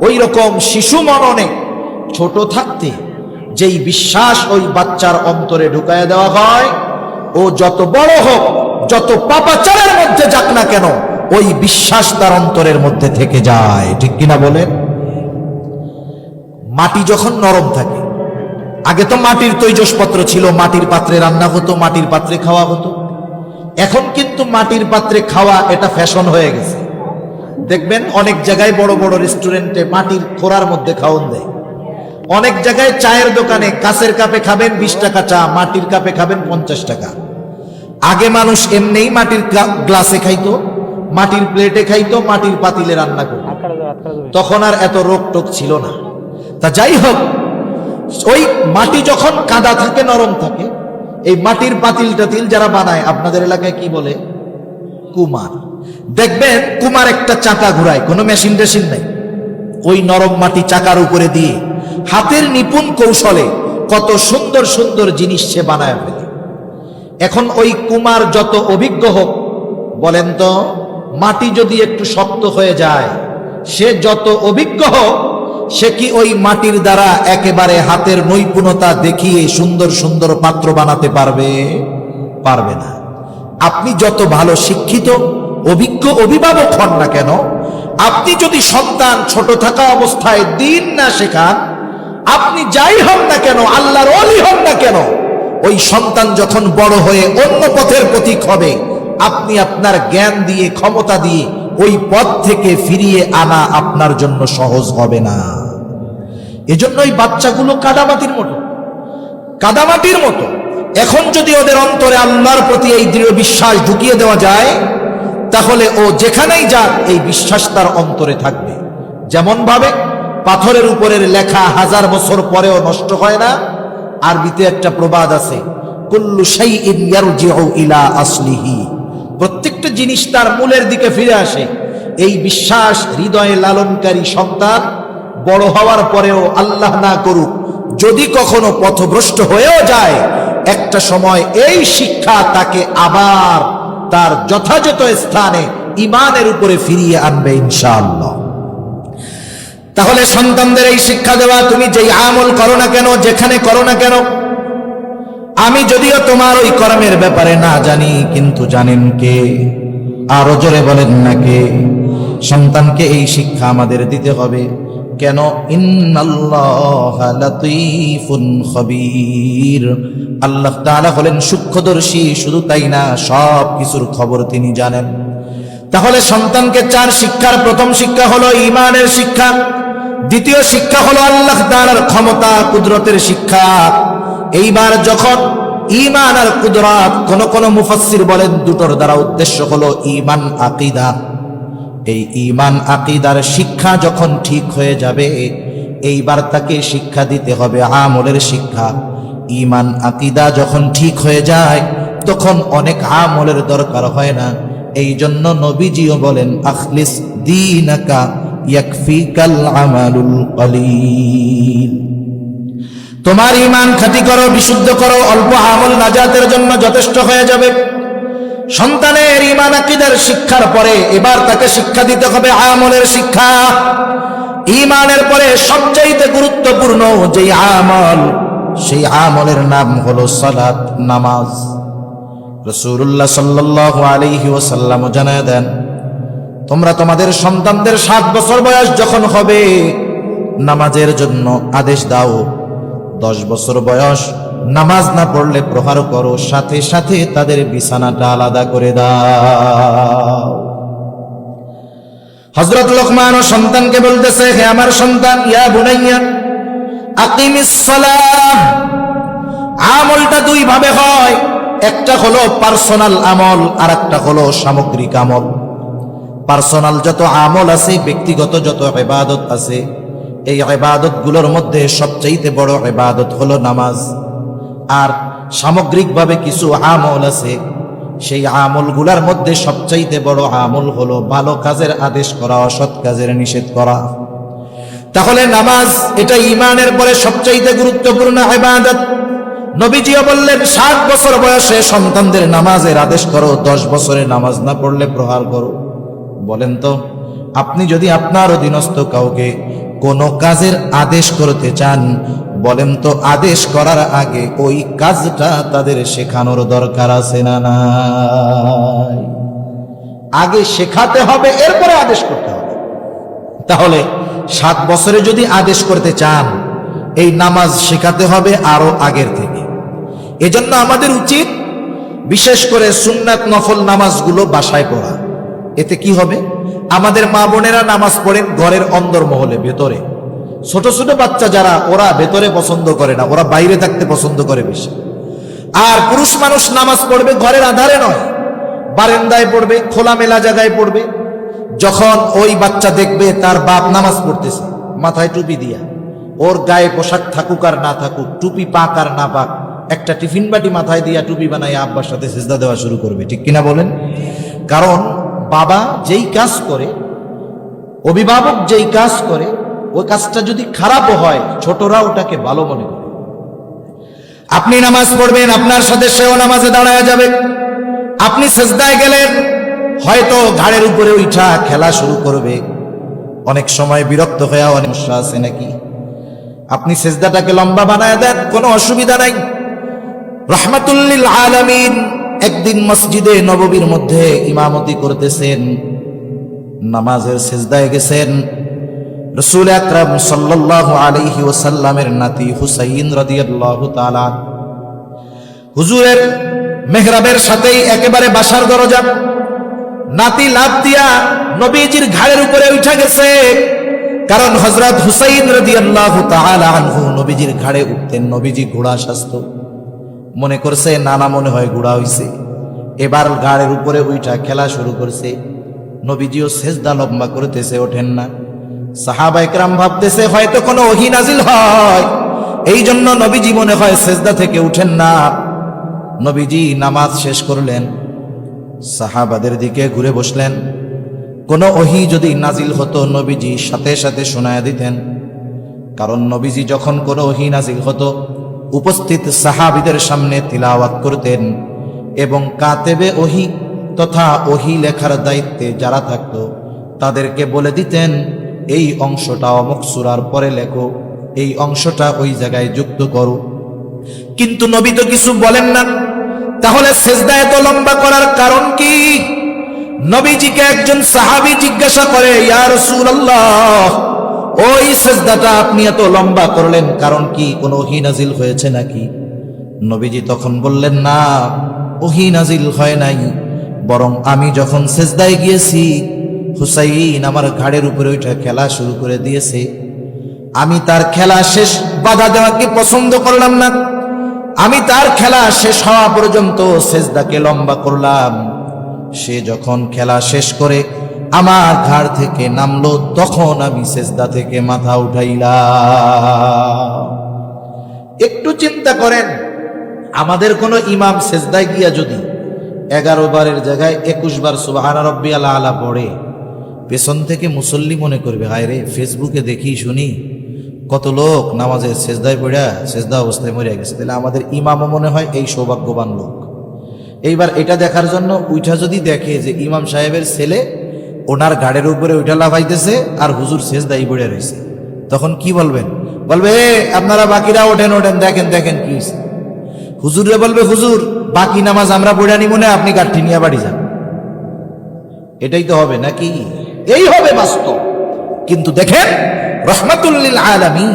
ওই রকম শিশু মননে ছোট থাকতে যেই বিশ্বাস ওই বাচ্চার অন্তরে ঢুকায় দেওয়া হয়, ও যত বড় হোক, যত পাপাচারের মধ্যে যাক না কেন, ওই বিশ্বাস তার অন্তরের মধ্যে থেকে যায়। ঠিক কিনা বলেন? মাটি যখন নরম থাকে, আগে তো মাটির তৈজসপত্র ছিল, মাটির পাত্রে রান্না হতো, মাটির পাত্রে খাওয়া হতো। এখন কিন্তু মাটির পাত্রে খাওয়া এটা ফ্যাশন হয়ে গেছে। দেখবেন অনেক জায়গায় বড় বড় রেস্টুরেন্টে মাটির খোরার মধ্যে খাওয়ান দেয়। অনেক জায়গায় চায়ের দোকানে কাঁচের কাপে খাবেন 20 টাকা চা, মাটির কাপে খাবেন 50 টাকা। আগে মানুষ এমনিই মাটির গ্লাসে খাইতো, মাটির প্লেটে খাইতো, মাটির পাতিলে রান্না করতো, তখন আর এত রোগ টোক ছিল না। তা যাই হোক, ওই মাটি যখন কাদা থাকে, নরম থাকে, এই মাটির পাতিল টাতিল যারা বানায়, আপনাদের এলাকায় কি বলে? কুমার। দেখবেন কুমার একটা চাকা ঘুরায়, কোনো মেশিন টেশিন নাই, ওই নরম মাটি চাকার উপরে দিয়ে হাতের নিপুণ কৌশলে কত সুন্দর সুন্দর জিনিস সে বানায় ফেলে। এখন ওই কুমার যত অভিজ্ঞ হোক, বলেন তো, মাটি যদি একটু শক্ত হয়ে যায়, সে যত অভিজ্ঞ হোক, সে কি ওই মাটির দ্বারা একেবারে হাতের নৈপুণ্যতা দেখিয়ে সুন্দর সুন্দর পাত্র বানাতে পারবে? পারবে না। আপনি যত ভালো শিক্ষিত অভিজ্ঞ অভিভাবক হন না কেন, আপনি যদি সন্তান ছোট থাকা অবস্থায় দিন না শেখান, আপনি যাই হন না কেন, আল্লাহর ওলি হন না কেন, ওই সন্তান যখন বড় হয়ে অন্য পথের পথিক হবে, আপনি আপনার জ্ঞান দিয়ে, ক্ষমতা দিয়ে ওই পথ থেকে ফিরিয়ে আনা আপনার জন্য সহজ হবে না। এজন্যই বাচ্চাগুলো কাদামাটির মতো, কাদামাটির মতো। এখন যদি ওদের অন্তরে আল্লাহর প্রতি এই দৃঢ় বিশ্বাস ঢুকিয়ে দেওয়া যায়, তাহলে ও যেখানেই যাক এই বিশ্বাস তার অন্তরে থাকবে। যেমন ভাবে পাথরের উপরের লেখা হাজার বছর পরেও নষ্ট হয় না। আরবিতে একটা প্রবাদ আছে, কুল্লু শাইইন ইয়ারজিউ ইলা আসলিহি, প্রত্যেকটা জিনিস তার মূলের দিকে ফিরে আসে। এই বিশ্বাস হৃদয়ে লালনকারী সন্তান বড় হওয়ার পরেও, আল্লাহ না করুক, যদি কখনো পথভ্রষ্ট হয়েও যায়, একটা সময় এই শিক্ষা তাকে আবার তার যথাযথ স্থানে ঈমানের উপরে ফিরিয়ে আনবে ইনশাআল্লাহ। তাহলে সন্তানদের এই শিক্ষা দেওয়া, তুমি যেই আমল করো না কেন, যেখানে করো না কেন, আমি যদিও তোমার ওই কর্মের ব্যাপারে না জানি, কিন্তু জানেন কে? আরো জোরে বলেন না কে? সন্তানকে এই শিক্ষা আমাদের দিতে হবে। কেন? ইন্নাল্লাহা লাতীফুন খবীর, আল্লাহ তাআলা হলেন সূক্ষ্মদর্শী। শুধু তাই না, সব কিছুর খবর তিনি জানেন। তাহলে সন্তানকে 4 শিক্ষার প্রথম শিক্ষা হলো ঈমানের শিক্ষা, দ্বিতীয় শিক্ষা হলো আল্লাহ তাআলার ক্ষমতা কুদরতের শিক্ষা। এইবার যখন ঈমান আর কুদরত, কোন মুফাসসির বলেন দুটোর দ্বারা উদ্দেশ্য হলো ঈমান আকীদা। এই ঈমান আকীদার শিক্ষা যখন ঠিক হয়ে যাবে, এইবার তাকে শিক্ষা দিতে হবে আমলের শিক্ষা। ঈমান আকীদা যখন ঠিক হয়ে যায়, তখন অনেক আমলের দরকার হয় না। এই জন্য নবীজিও বলেন, আখলিস দীনাকা ইয়াকফিকাল আমালুল কলিল, তোমার ঈমান খাঁটি করো, বিশুদ্ধ করো, অল্প আমল নাজাতের জন্য যথেষ্ট হয়ে যাবে। সন্তানের ঈমান আকীদার শিক্ষার পরে এবার তাকে শিক্ষা দিতে হবে আমলের শিক্ষা। ঈমানের পরে সবচেয়ে গুরুত্বপূর্ণ যে আমল, সেই আমলের নাম হলো সালাত, নামাজ। রাসূলুল্লাহ সাল্লাল্লাহু আলাইহি ওয়াসাল্লাম জানায় দেন, তোমরা তোমাদের সন্তানদের 7 বছর বয়স যখন হবে নামাজের জন্য আদেশ দাও। 10 বছর বয়স নামাজ না পড়লে প্রহার করো, সাথে সাথে তাদের বিছানাটা আলাদা করে দাও। হযরত লোকমান সন্তানকে বলতেছে, হে আমার সন্তান, ইয়া বুনাইয়া আকিমিস সালাহ। আমলটা দুই ভাবে হয়, একটা হলো পার্সোনাল আমল, আর একটা হলো সামগ্রিক আমল। পার্সোনাল যত আমল আছে, ব্যক্তিগত যত ইবাদত আছে, এই ইবাদতগুলোর মধ্যে সবচেয়ে বড় ইবাদত হলো নামাজ। আর সামগ্রিকভাবে কিছু আমল আছে, সেই আমলগুলোর মধ্যে সবচেয়ে বড় আমল হলো ভালো কাজের আদেশ করা, অসৎ কাজের নিষেধ করা। তাহলে নামাজ এটা ঈমানের পরে সবচেয়ে গুরুত্বপূর্ণ ইবাদত। নবীজিও বললেন 7 বছর বয়সে সন্তানদের নামাজের আদেশ করো, 10 বছরে নামাজ না পড়লে প্রহার করো। বলেন তো, আপনি যদি আপনার অধীনস্থ কাউকে কোনো কাজের আদেশ করতে চান, বলেন তো আদেশ করার আগে ওই কাজটা তাদের শেখানোর দরকার আছে না নাই? আগে শেখাতে হবে, এরপরে আদেশ করতে হবে। তাহলে 7 বছরে যদি আদেশ করতে চান, এই নামাজ শেখাতে হবে আরো আগের থেকে। এজন্য আমাদের উচিত বিশেষ করে সুন্নাত নফল নামাজগুলো বাসায় পড়া। এতে কি হবে, আমাদের মা বোনেরা নামাজ পড়েন ঘরের অন্দরমহলে, ভেতরে। ছোট ছোট বাচ্চা যারা, ওরা ভেতরে পছন্দ করে না, ওরা বাইরে থাকতে পছন্দ করে বেশি। আর পুরুষ মানুষ নামাজ পড়বে ঘরের আধারে নয়, বারান্দায় পড়বে, খোলামেলা জায়গায় পড়বে। যখন ওই বাচ্চা দেখবে তার বাপ নামাজ পড়তেছে মাথায় টুপি দিয়া, ওর গায়ে পোশাক থাকুক আর না থাকুক, টুপি পাক আর না পাক, একটা টিফিন বাটি মাথায় দিয়া টুপি বানাই আব্বার সাথে সিজদা দেওয়া শুরু করবে। ঠিক কিনা বলেন? কারণ বাবা যেই কাজ করে, অভিভাবক যেই কাজ করে, ওই কাজটা যদি খারাপও হয়, ছোটরা ওটাকে ভালো মনে করে। আপনি নামাজ পড়বেন, আপনার সাথে সেও নামাজে দাঁড়ায় যাবে। আপনি সিজদায় গেলেন, হয়তো ঘাড়ের উপরে উঠা খেলা শুরু করবে। অনেক সময় বিরক্ত হয়ে অনেক সমস্যা আছে নাকি, আপনি সিজদাটাকে লম্বা বানায় দেন, কোনো অসুবিধা নাই। রাহমাতুল লিল আলামিন একদিন মসজিদে নববীর মধ্যে ইমামতি করতেছেন, নামাজের সিজদায় গেছেন। রাসূল আকরাম সাল্লাল্লাহু আলাইহি ওয়াসাল্লামের নাতি হুসাইন রাদিয়াল্লাহু তাআলা হুজুরের মেহরাবের সাথেই একেবারে বাসার দরজা, নাতি লাফ দিয়া নবীজির ঘাড়ের উপরে উঠে গেছে। কারণ হযরত হুসাইন রাদিয়াল্লাহু তাআলা আনহু নবীজির ঘাড়ে উঠতেন, নবীজি ঘোড়া সাজতো। মনে করছে নানা মনে হয় ঘোড়া হইছে, এবার ঘাড়ের উপরে উঠা খেলা শুরু করছে। নবীজিও সেজদা লম্বা করতেছে, ওঠেন না। সাহাবা একরাম ভাবতেছে হয়তো কোনো ওহী নাজিল হয়, এই জন্য নবীজি মনে হয় সেজদা থেকে উঠেন না। নবীজি নামাজ শেষ করলেন, সাহাবাদের দিকে ঘুরে বসলেন। কোনো ওহী যদি নাজিল হতো, নবীজি সাথে সাথে শোনায়া দিতেন। কারণ নবীজি যখন কোনো ওহী নাজিল হতো, উপস্থিত সাহাবীদের সামনে তিলাওয়াত করতেন, এবং কাতেবে ওহী তথা ওহী লেখার দায়িত্বে যারা থাকতো তাদেরকে বলে দিতেন, এই অংশটা অমুক সূরার পরে লেখো, এই অংশটা ওই জায়গায় যুক্ত করো। কিন্তু নবী তো কিছু বলেন না। তাহলে সিজদা এত লম্বা করার কারণ কি? নবীজিকে একজন সাহাবী জিজ্ঞাসা করে, ইয়া রাসূলুল্লাহ, ওই সিজদাটা আপনি এত লম্বা করলেন কারণ কি? কোনো ওহী নাজিল হয়েছে নাকি? নবীজি তখন বললেন, না, ওহী নাজিল হয় নাই, বরং আমি যখন সিজদায় গিয়েছি, হুসাইন আমার ঘাড়ের উপরে ওইটা খেলা শুরু করে দিয়েছে। আমি তার খেলা শেষ বাধা দেওয়াকে পছন্দ করলাম না। আমি তার খেলা শেষ হওয়া পর্যন্ত সিজদাকে লম্বা করলাম। সে যখন খেলা শেষ করে আমার ঘাড় থেকে নামলো, তখন আমি সিজদা থেকে মাথা উঠাইলাম। একটু চিন্তা করেন, আমাদের কোন ইমাম সিজদায় গিয়া যদি 11 বারের জায়গায় 21 বার সুবহান রাব্বিয়াল আলা পড়ে, পেছন থেকে মুসল্লি মনে করবে, হায় রে, ফেসবুকে দেখি শুনি কত লোক নামাজে সিজদায় পড়া সিজদা অবস্থায় মরে গেছে, তাহলে আমাদের ইমামও মনে হয় এই সৌভাগ্যবান লোক। এইবার এটা দেখার জন্য উইঠা যদি দেখে যে ইমাম সাহেবের ছেলে ওনার গাড়ির উপরে ওইটা লাফাইতেছে আর হুজুর সেজদাই পড়ে রয়েছে। তখন কি বলবেন? বলবে আপনারা বাকিরা ওঠেন ওঠেন, দেখেন দেখেন কি হয়েছে। হুজুরে বলবে হুজুর বাকি নামাজ আমরা পড়ে নিব না, আপনি গাঠি নিয়ে বাড়ি যান। এটাই তো হবে নাকি? এই হবে বাস্তব। কিন্তু দেখেন রহমাতুল লিল আলামিন,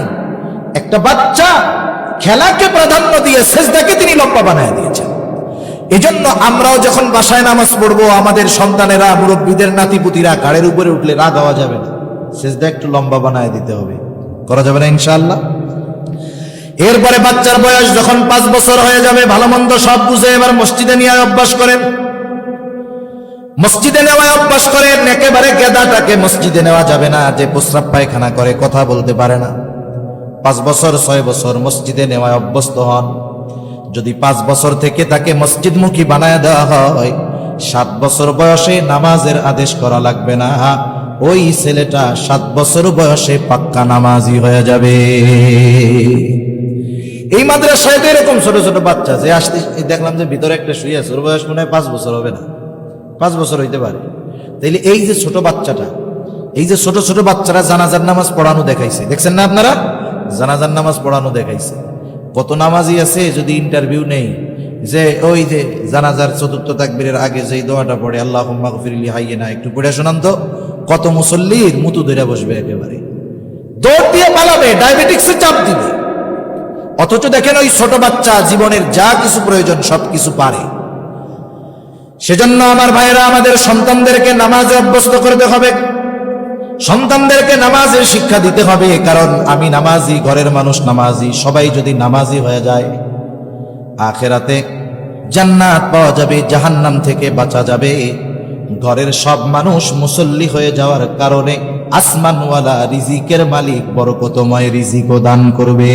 একটা বাচ্চা খেলাকে প্রাধান্য দিয়ে সেজদাকে তিনি লম্বা বানায় দিয়েছেন। এজন্য আমরাও যখন বাসায় নামাজ পড়বো, আমাদের সন্তানেরা, মুরব্বীদের নাতিপুতিরা গাড়ির উপরে উঠলে রাগ হওয়া যাবে না, সেজদা একটু লম্বা বানায় দিতে হবে। করা যাবে না ইনশাআল্লাহ? এরপরে বাচ্চার বয়স যখন 5 বছর হয়ে যাবে, ভালো মন্দ সব বুঝে এবার মসজিদে নিয়ে অভ্যাস করেন। মসজিদে নেওয়ায় অভ্যাস করেন। একেবারে গেদাটাকে মসজিদে নেওয়া যাবে না, যে প্রস্রাব পায়খানা করে, কথা বলতে পারে না। 5 বছর 6 বছর মসজিদে নেওয়ায় অভ্যস্ত হন। যদি 5 বছর থেকে তাকে মসজিদমুখী বানায় দেওয়া হয়, 7 বছর বয়সে নামাজের আদেশ করা লাগবে না। ওই ছেলেটা 7 বছর বয়সে পাক্কা নামাজি হয়ে যাবে। এই মাদ্রাসায় তো এরকম ছোট ছোট বাচ্চা যে আসতে দেখলাম যে ভিতরে একটা শুয়ে আছে, ওর বয়স মনে হয় 5 বছর হবে না, 5 বছর হইতে পারে। তাইলে এই যে ছোট বাচ্চাটা, এই যে ছোট ছোট বাচ্চারা জানাজার নামাজ পড়ানো দেখাইছে, দেখছেন না আপনারা? জানাজার নামাজ পড়ানো দেখাইছে। কত নামাজি আছে যদি ইন্টারভিউ নেই, যে ওই যে জানাজার 4র্থ তাকবীরের আগে যেই দোয়াটা পড়ে আল্লাহুম্মা গফিরলি হাইয়িনা, একটু পড়ে শোনান তো। কত মুসল্লির মুতু ধরে বসবে, একেবারে দৌড় দিয়ে পালাবে, ডায়াবেটিক্সের চাপ দিবে। অথচ দেখেন ওই ছোট বাচ্চা জীবনের যা কিছু প্রয়োজন সব কিছু পারে। সেজন্য আমার ভাইয়েরা, আমাদের সন্তানদেরকে নামাজে অভ্যস্ত করতে হবে, সন্তানদেরকে নামাজের শিক্ষা দিতে হবে। কারণ আমি নামাজি, ঘরের মানুষ নামাজি, সবাই যদি নামাজি হয়ে যায়, আখিরাতে জান্নাত পাওয়া যাবে, জাহান্নাম থেকে বাঁচা যাবে। ঘরের সব মানুষ মুসল্লি হয়ে যাওয়ার কারণে আসমানওয়ালা রিজিকের মালিক বরকতময় রিজিকও দান করবে।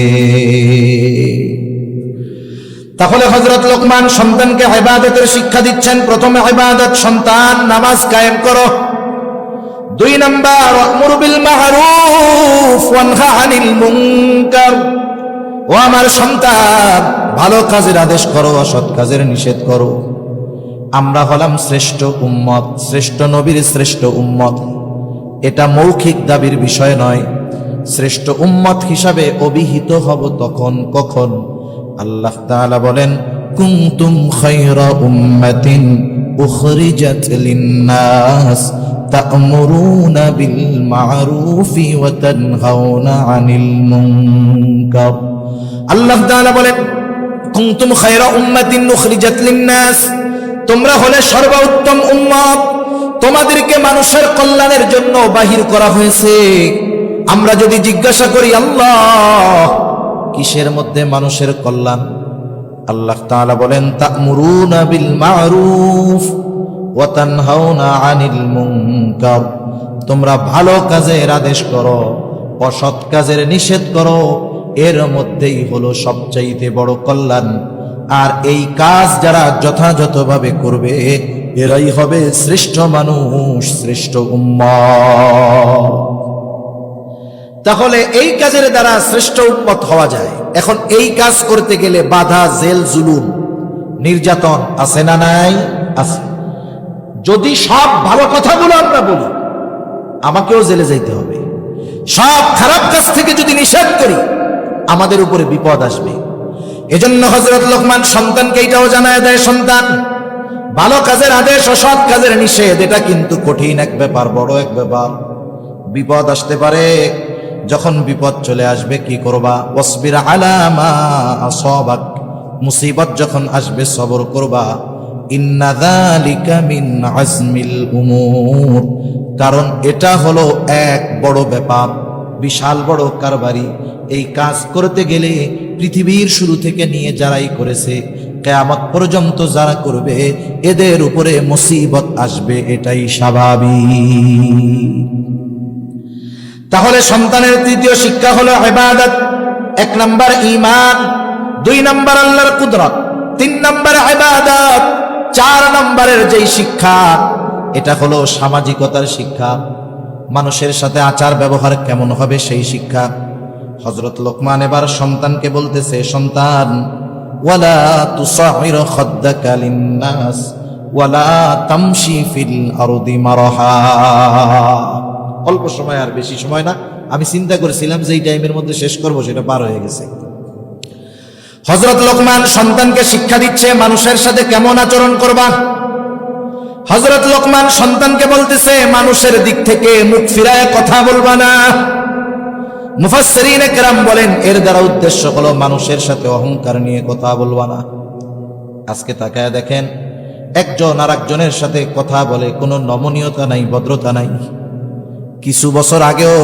তাহলে হযরত লোকমান সন্তানকে ইবাদতের শিক্ষা দিচ্ছেন। প্রথমে ইবাদত, সন্তান নামাজ কায়েম করো। 2 নাম্বার ওয়া'মুরু বিল মা'রুফ ওয়ানহা আনিল মুনকার। ও আমার সন্তান, ভালো কাজের আদেশ করো, অসৎ কাজের নিষেধ করো। আমরা হলাম শ্রেষ্ঠ উম্মত, শ্রেষ্ঠ নবীর শ্রেষ্ঠ উম্মত। এটা মৌখিক দাবির বিষয় নয়। শ্রেষ্ঠ উম্মত হিসাবে অভিহিত হব তখন কখন? আল্লাহ তাআলা বলেন, কুনতুম খায়রা উম্মাতিন উখরিজাত লিন-নাস তা'মুরুনা বিল মা'রুফি ওয়া তানহাউনা আনিল মুনকার। আল্লাহ তাআলা বলেন, কুনতুম খায়রা উম্মাতিন উখরিজাত লিন-নাস, তোমরা হলে সর্বোত্তম উম্মত, তোমাদেরকে মানুষের কল্যাণের জন্য বাহির করা হয়েছে। আমরা যদি জিজ্ঞাসা করি, আল্লাহ কিসের মধ্যে মানুষের কল্যাণ? আল্লাহ তাআলা বলেন, তা'মুরুনা বিল মা'রুফ ওয়া তানহাউনা আনিল মুনকার, তোমরা ভালো কাজের আদেশ করো, অসৎ কাজের নিষেধ করো। এর মধ্যেই হলো সবচাইতে বড় কল্যাণ। আর এই কাজ যারা যথাযথভাবে করবে, এরাই হবে শ্রেষ্ঠ মানুষ, শ্রেষ্ঠ উম্মত। তাহলে এই কাজের দ্বারা শ্রেষ্ঠ উম্মত হওয়া যায়। এখন এই কাজ করতে গেলে বাধা, জেল, জুলুম, নির্যাতন আছে না নাই? আছে। যদি সব ভালো কথাগুলো আমরা বলি, আমাকেও জেলে যাইতে হবে। সব খারাপ কাজ থেকে যদি নিষেধ করি, আমাদের উপরে বিপদ আসবে। এজন্য হযরত লোকমান সন্তানকে এটাও জানায় দেয়, সন্তান, ভালো কাজের আদেশ, অসৎ কাজের নিষেধ, এটা কিন্তু কঠিন এক ব্যাপার, বড় এক ব্যাপার। বিপদ আসতে পারে। যখন বিপদ চলে আসবে কি করবা? ওয়াসবির আলা মা আসাবাক, মুসিবত যখন আসবে সবর করবা। ইন্না যালিকা মিন আজমিল উমুর, কারণ এটা হলো এক বড় ব্যাপার, বিশাল বড় কারবারি। এই কাজ করতে গেলে পৃথিবীর শুরু থেকে নিয়ে যারাই করেছে, কিয়ামত পর্যন্ত যারা করবে, এদের উপরে মুসিবত আসবে, এটাই স্বাভাবিক। তাহলে সন্তানের তৃতীয় শিক্ষা হলো ইবাদত। 1 নাম্বার ঈমান, 2 নাম্বার আল্লাহর কুদরত, 3 নাম্বার ইবাদত, 4 নাম্বারের যেই শিক্ষা, এটা হলো সামাজিকতার শিক্ষা। মানুষের সাথে আচার ব্যবহার কেমন হবে সেই শিক্ষা। হযরত লোকমান এবার সন্তানকে বলতেছে, সন্তান, ওয়ালা তুসাহির খাদ্দাকা লিন-নাস ওয়ালা তামশি ফিল আরদি মারহা। অল্প সময়, আর বেশি সময় না। আমি চিন্তা করেছিলাম যে এই টাইমের মধ্যে শেষ করব, সেটা পার হয়ে গেছে। হযরত লোকমান সন্তানকে শিক্ষা দিচ্ছে মানুষের সাথে কেমন আচরণ করবা। হযরত লোকমান সন্তানকে বলতেছে মানুষের দিক থেকে মুখ ফিরায় কথা বলবা না। মুফাসসিরিনে কেরাম বলেন এর দ্বারা উদ্দেশ্য হলো মানুষের সাথে অহংকার নিয়ে কথা বলবা না। আজকে তাকায় দেখেন, একজন আর একজনের সাথে কথা বলে, কোনো নমনীয়তা নাই, ভদ্রতা নাই। কিছু বছর আগেও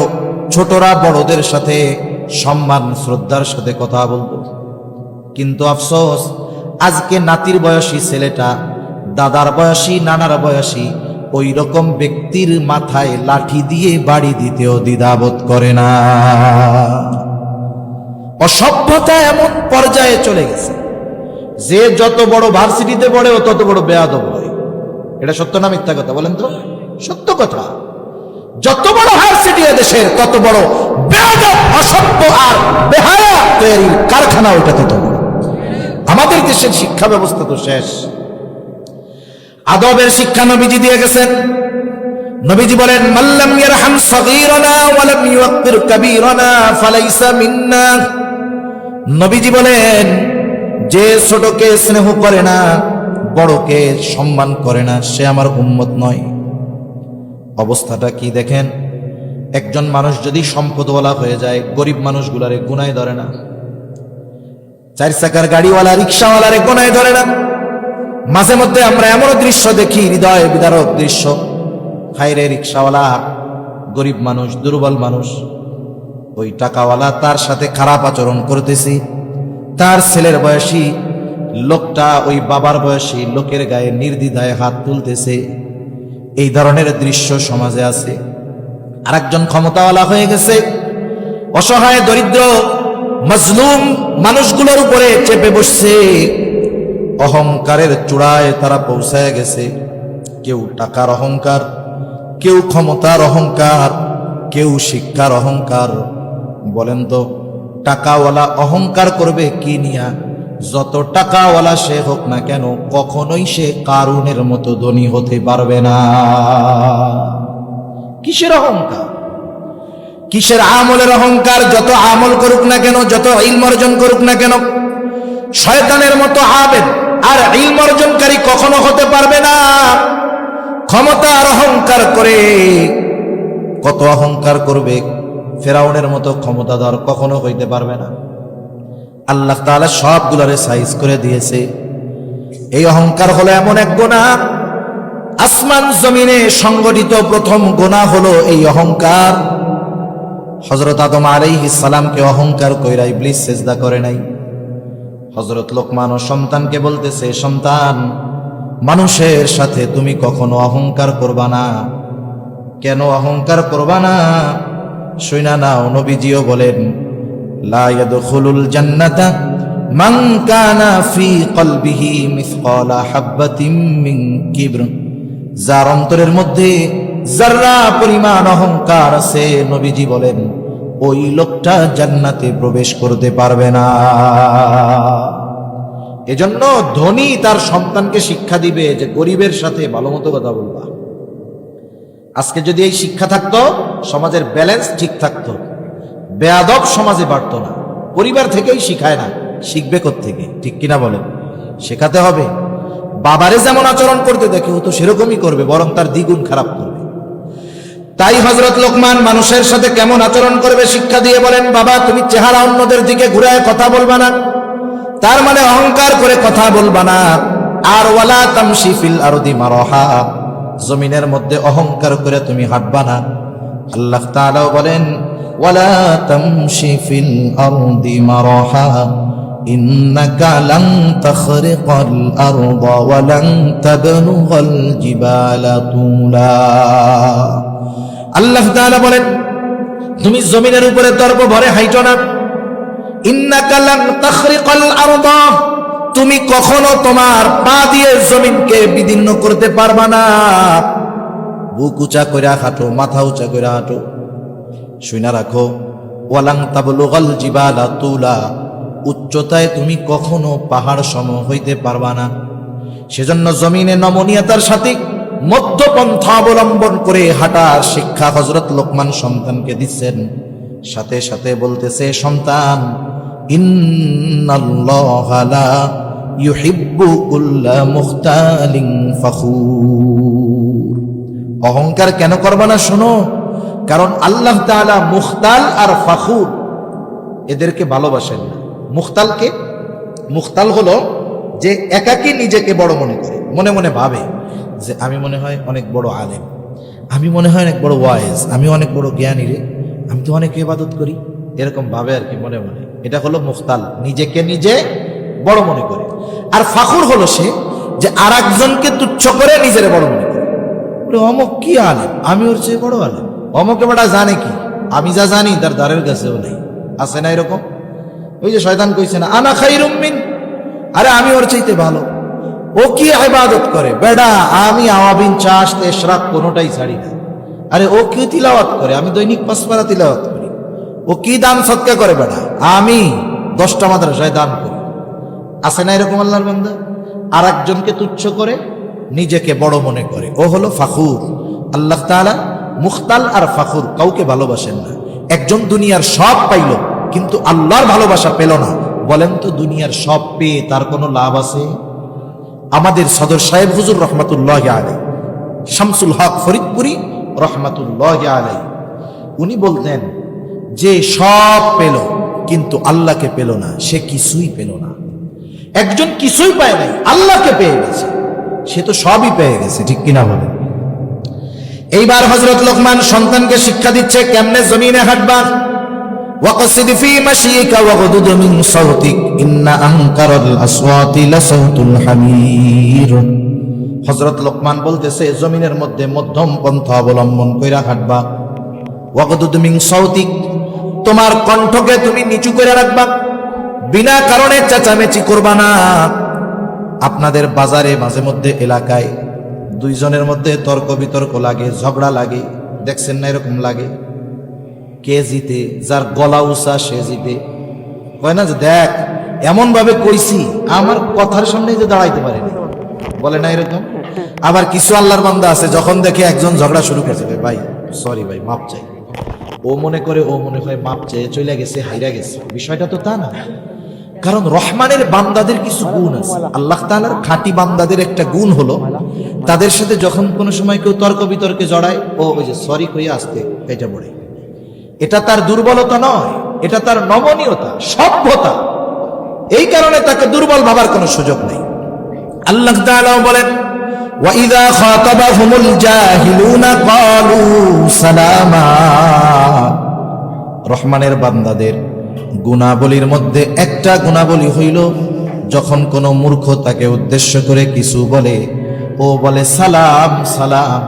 ছোটরা বড়দের সাথে সম্মান শ্রদ্ধার সাথে কথা বলতো, কিন্তু আফসোস আজকে নাতির বয়সী ছেলেটা দাদার বয়সী, নানার বয়সী ওই রকম ব্যক্তির মাথায় লাঠি দিয়ে বাড়ি দিতেও দ্বিধাবোধ করে না। অসভ্যতা এমন পর্যায়ে চলে গেছে যে যত বড় ভার্সিটিতে পড়ে ও তত বড় বেয়াদব হয়। এটা সত্য না মিথ্যা কথা বলেন তো? সত্য কথা। যত বড় ভার্সিটি দেশের তত বড় বেয়াদব, অসভ্য আর বেহায়া তৈরির কারখানা ওইটা তত বড়। আমাদের দেশের শিক্ষা ব্যবস্থা তো শেষ। আদবের শিক্ষা নবীজি দিয়ে গেছেন। নবীজি বলেন মাল্লাম ইয়ারহাম সগীরানা ওয়া লাম ইউক্কির কাবীরানা ফালাইসা মিন্না। নবীজি বলেন যে ছোটকে স্নেহ করে না, বড়কে সম্মান করে না, সে আমার উম্মত নয়। অবস্থাটা কি দেখেন, একজন মানুষ যদি সম্পদওয়ালা হয়ে যায়, গরিব মানুষগুলারে গুনায় ধরে না। চার চাকার গাড়িওয়ালা, রিক্সাওয়ালারে গুনায় ধরে না। মাঝে মধ্যে আমরা এমন দৃশ্য দেখি, হৃদয় বিদারক দৃশ্য। হায়রে, রিক্সাওয়ালা গরিব মানুষ, দুর্বল মানুষ, ওই টাকাওয়ালা তার সাথে খারাপ আচরণ করতেছি। তার ছেলের বয়সী লোকটা ওই বাবার বয়সী লোকের গায়ে নির্দ্বিধায় হাত তুলতেছে। এই ধরনের দৃশ্য সমাজে আছে। আরেকজন ক্ষমতাওয়ালা হয়ে গেছে, অসহায় দরিদ্র মজলুম মানুষগুলোর উপরে চেপে বসছে। অহংকারের চূড়ায় তারা পৌঁছায় গেছে। কেউ টাকার অহংকার, কেউ ক্ষমতার অহংকার, কেউ শিক্ষার অহংকার। বলেন তো টাকাওয়ালা অহংকার করবে কি নিয়া? যত টাকাওয়ালা সে হোক না কেন, কখনোই সে কারুনের মতো ধনী হতে পারবে না। কিসের অহংকার? কিসের আমলের অহংকার? যত আমল করুক না কেন, যত ইলম অর্জন করুক না কেন, শয়তানের মতো আবেদ আর ইলম অর্জনকারী কখনো হতে পারবে না। ক্ষমতার অহংকার করে কত অহংকার করবে, ফেরাউনের মতো ক্ষমতাধর কখনো হইতে পারবে না। আল্লাহ তাআলা সবগুলোরে সাইজ করে দিয়েছে। এই অহংকার হলো এমন এক গুনাহ, আসমান জমিনে সংগঠিত প্রথম গুনাহ হলো এই অহংকার। হযরত আদম আলাইহিস সালামকে অহংকার কইরা ইবলিস সিজদা করে নাই। হযরত লোকমান ও সন্তানকে বলতেছে, সন্তান মানুষের সাথে তুমি কখনো অহংকার করবা না। কেন অহংকার করবা না? শুনা নাও, নবীজিও বলেন লা ইয়াদখুলুল জান্নাতা মান কানা ফি কলবিহি মিসকালা হাববাতিন মিন কিবর। যার অন্তরের মধ্যে যাররা পরিমাণ অহংকার আছে, নবীজি বলেন ওই লোকটা জান্নাতে প্রবেশ করতে পারবে না। এজন্য ধনী তার সন্তানকে শিক্ষা দিবে যে গরিবের সাথে ভালো মতো কথা বলবা। আজকে যদি এই শিক্ষা থাকতো, সমাজের ব্যালেন্স ঠিক থাকতো, বেয়াদব সমাজে বাড়তো না। পরিবার থেকেই শিখায় না, শিখবে কোত্থেকে? ঠিক কিনা বলেন? শেখাতে হবে। বাবারে যেমন আচরণ করতে দেখে ও তো সেরকমই করবে, বরং তার দ্বিগুণ খারাপ করবে। তাই হযরত লোকমান মানুষের সাথে কেমন আচরণ করবে শিক্ষা দিয়ে বলেন, বাবা তুমি চেহারা অন্যদের দিকে ঘুরায় কথা বলবা না, তার মানে অহংকার করে কথা বলবা না। আর ওয়ালা তামশি ফিল আরদি মারহা, জমিনের মধ্যে অহংকার করে তুমি হাঁটবা না। আল্লাহ তাআলা বলেন ওয়ালা তামশি ফিল আরদি মারহা ইন্নাকা লান তাখরিকাল আরদা ওয়া লান তাবলুগাল জিবালা তুলা। আল্লাহ তাআলা বলেন তুমি জমিনের উপরে দর্প ভরে হাঁটো না। ইন্নাকা লান তাখরিকাল আরদা, তুমি কখনো তোমার পা দিয়ে জমিনকে বিদীর্ণ করতে পারবা না। বুক উঁচা করে হাঁটো, মাথা উঁচা করে হাঁটো। শুনে রাখো, ওয়ালাং তাবলুগাল জিবালা তুলা, উচ্চতায় তুমি কখনো পাহাড় সম হইতে পারবা না। সেজন্য জমিনে নমনীয়তার সাথে মধ্যপন্থা অবলম্বন করে হাঁটার শিক্ষা হযরত লোকমান সন্তানকে দিচ্ছেন। সাথে সাথে বলতেছে, সন্তান, ইন্নাল্লাহা লা ইউহিব্বু কুল্লা মুখতালিন ফখুর। অহংকার কেন করবা না শোনো, কারণ আল্লাহ তাআলা মুখতাল আর ফখুর এদেরকে ভালোবাসেন না। মুখতালকে, মুখতাল হলো যে একাকী নিজেকে বড় মনে করে, মনে মনে ভাবে যে আমি মনে হয় অনেক বড় আলেম, আমি মনে হয় অনেক বড় ওয়াইজ, আমি অনেক বড় জ্ঞানী রে, আমি তো অনেক ইবাদত করি, এরকম ভাবে আর কি মনে মনে। এটা হলো মুখতাল, নিজেকে নিজে বড় মনে করে। আর ফাখুর হলো সে যে আর একজনকে তুচ্ছ করে নিজের বড় মনে করে। অমুক কি আলেম, আমি ওর চেয়ে বড় আলেম, অমুকে বেটা জানে কি, আমি যা জানি তার দ্বারের কাছেও নেই। আছে না এরকম? ওই যে শয়তান কইছে না, আনা খাইরুম মিন, আরে আমি ওর চাইতে ভালো। ও কি ইবাদত করে বেটা, আমি আওয়াবিন চাষ ইশরাক কোনোটাই ছাড়ি না। আরে ও কি তিলাওয়াত করে, আমি দৈনিক 5 পারা তিলাওয়াত করি। ও কি দান সদকা করে বেটা, আমি 10টা মাদ্রাসায় দান করি। আছে না এরকম আল্লাহর বান্দা? আর একজনকে তুচ্ছ করে নিজেকে বড় মনে করে, ও হলো ফাখুর। আল্লাহ তাআলা মুখতাল আর ফাখুর কাউকে ভালোবাসেন না। একজন দুনিয়ার সব পাইল কিন্তু আল্লাহর ভালোবাসা পেল না, বলেন তো দুনিয়ার সব পেয়ে তার কোনো লাভ আছে? আমাদের সদর সাহেব হুজুর রহমাতুল্লাহ আলাইহি, শামসুল হক ফরিদপুরি রহমাতুল্লাহ আলাইহি, উনি বলতেন যে সব পেল কিন্তু আল্লাহকে পেল না, সে কিছুই পেল না। একজন কিছুই পায় নাই, আল্লাহকে পেয়ে গেছে, সে তো সবই পেয়ে গেছে, ঠিক কিনা বলেন? এইবার হযরত লোকমান সন্তানকে শিক্ষা দিচ্ছে কেমনে জমিনে হাঁটবা। ওয়াকসিদ ফি মাশিকা ওয়াগদুদ মিন সাওতিক ইন্না আনকারাল আসওয়াতি লাসাউতুল হামির। হযরত লোকমান বলতেছে জমিনের মধ্যে মধ্যম পন্থা অবলম্বন কইরা হাঁটবা। ওয়াগদুদ মিন সাওতিক, তোমার কণ্ঠকে তুমি নিচু করে রাখবা, বিনা কারণে চেঁচামেচি করবা না। আপনাদের বাজারে মাঝে মধ্যে এলাকায় দুইজনের মধ্যে তর্ক বিতর্ক লাগে, ঝগড়া লাগে, দেখছেন না এরকম লাগে? কে জিতে? যার গলা উঁচা সে জিতে। কয় না যে দেখ এমন ভাবে কইছি আমার কথার সামনে যে দাঁড়াইতে পারেনি, বলে না এরকম? আবার কিছু আল্লাহর বান্দা আছে যখন দেখে একজন ঝগড়া শুরু করেছে, ভাই সরি ভাই মাপ চাই, ও মনে করে ও মনে হয় মাপ চেয়ে চলে গেছে, হাইরা গেছে। বিষয়টা তো তা না। কারণ রহমানের বান্দাদের কিছু গুণ আছে। আল্লাহ তাআলার খাঁটি বান্দাদের একটা গুণ হলো তাদের সাথে যখন কোনো সময় কেউ তর্ক বিতর্কে জড়ায়, ও ওই যে সরি কইয়া আসতে এটা পড়ে। এটা তার দুর্বলতা নয়, এটা তার নমনীয়তা, সভ্যতা। এই কারণে তাকে দুর্বল ভাবার কোনো সুযোগ নেই। আল্লাহ তাআলা বলেন, ওয়া ইযা খাতাবাহুমুল জাহিলুনা ক্বালু সালামা। রহমানের বান্দাদের গুণাবলীর মধ্যে একটা গুণাবলী হইল যখন কোনো মূর্খ তাকে উদ্দেশ্য করে কিছু বলে, ও বলে সালাম সালাম।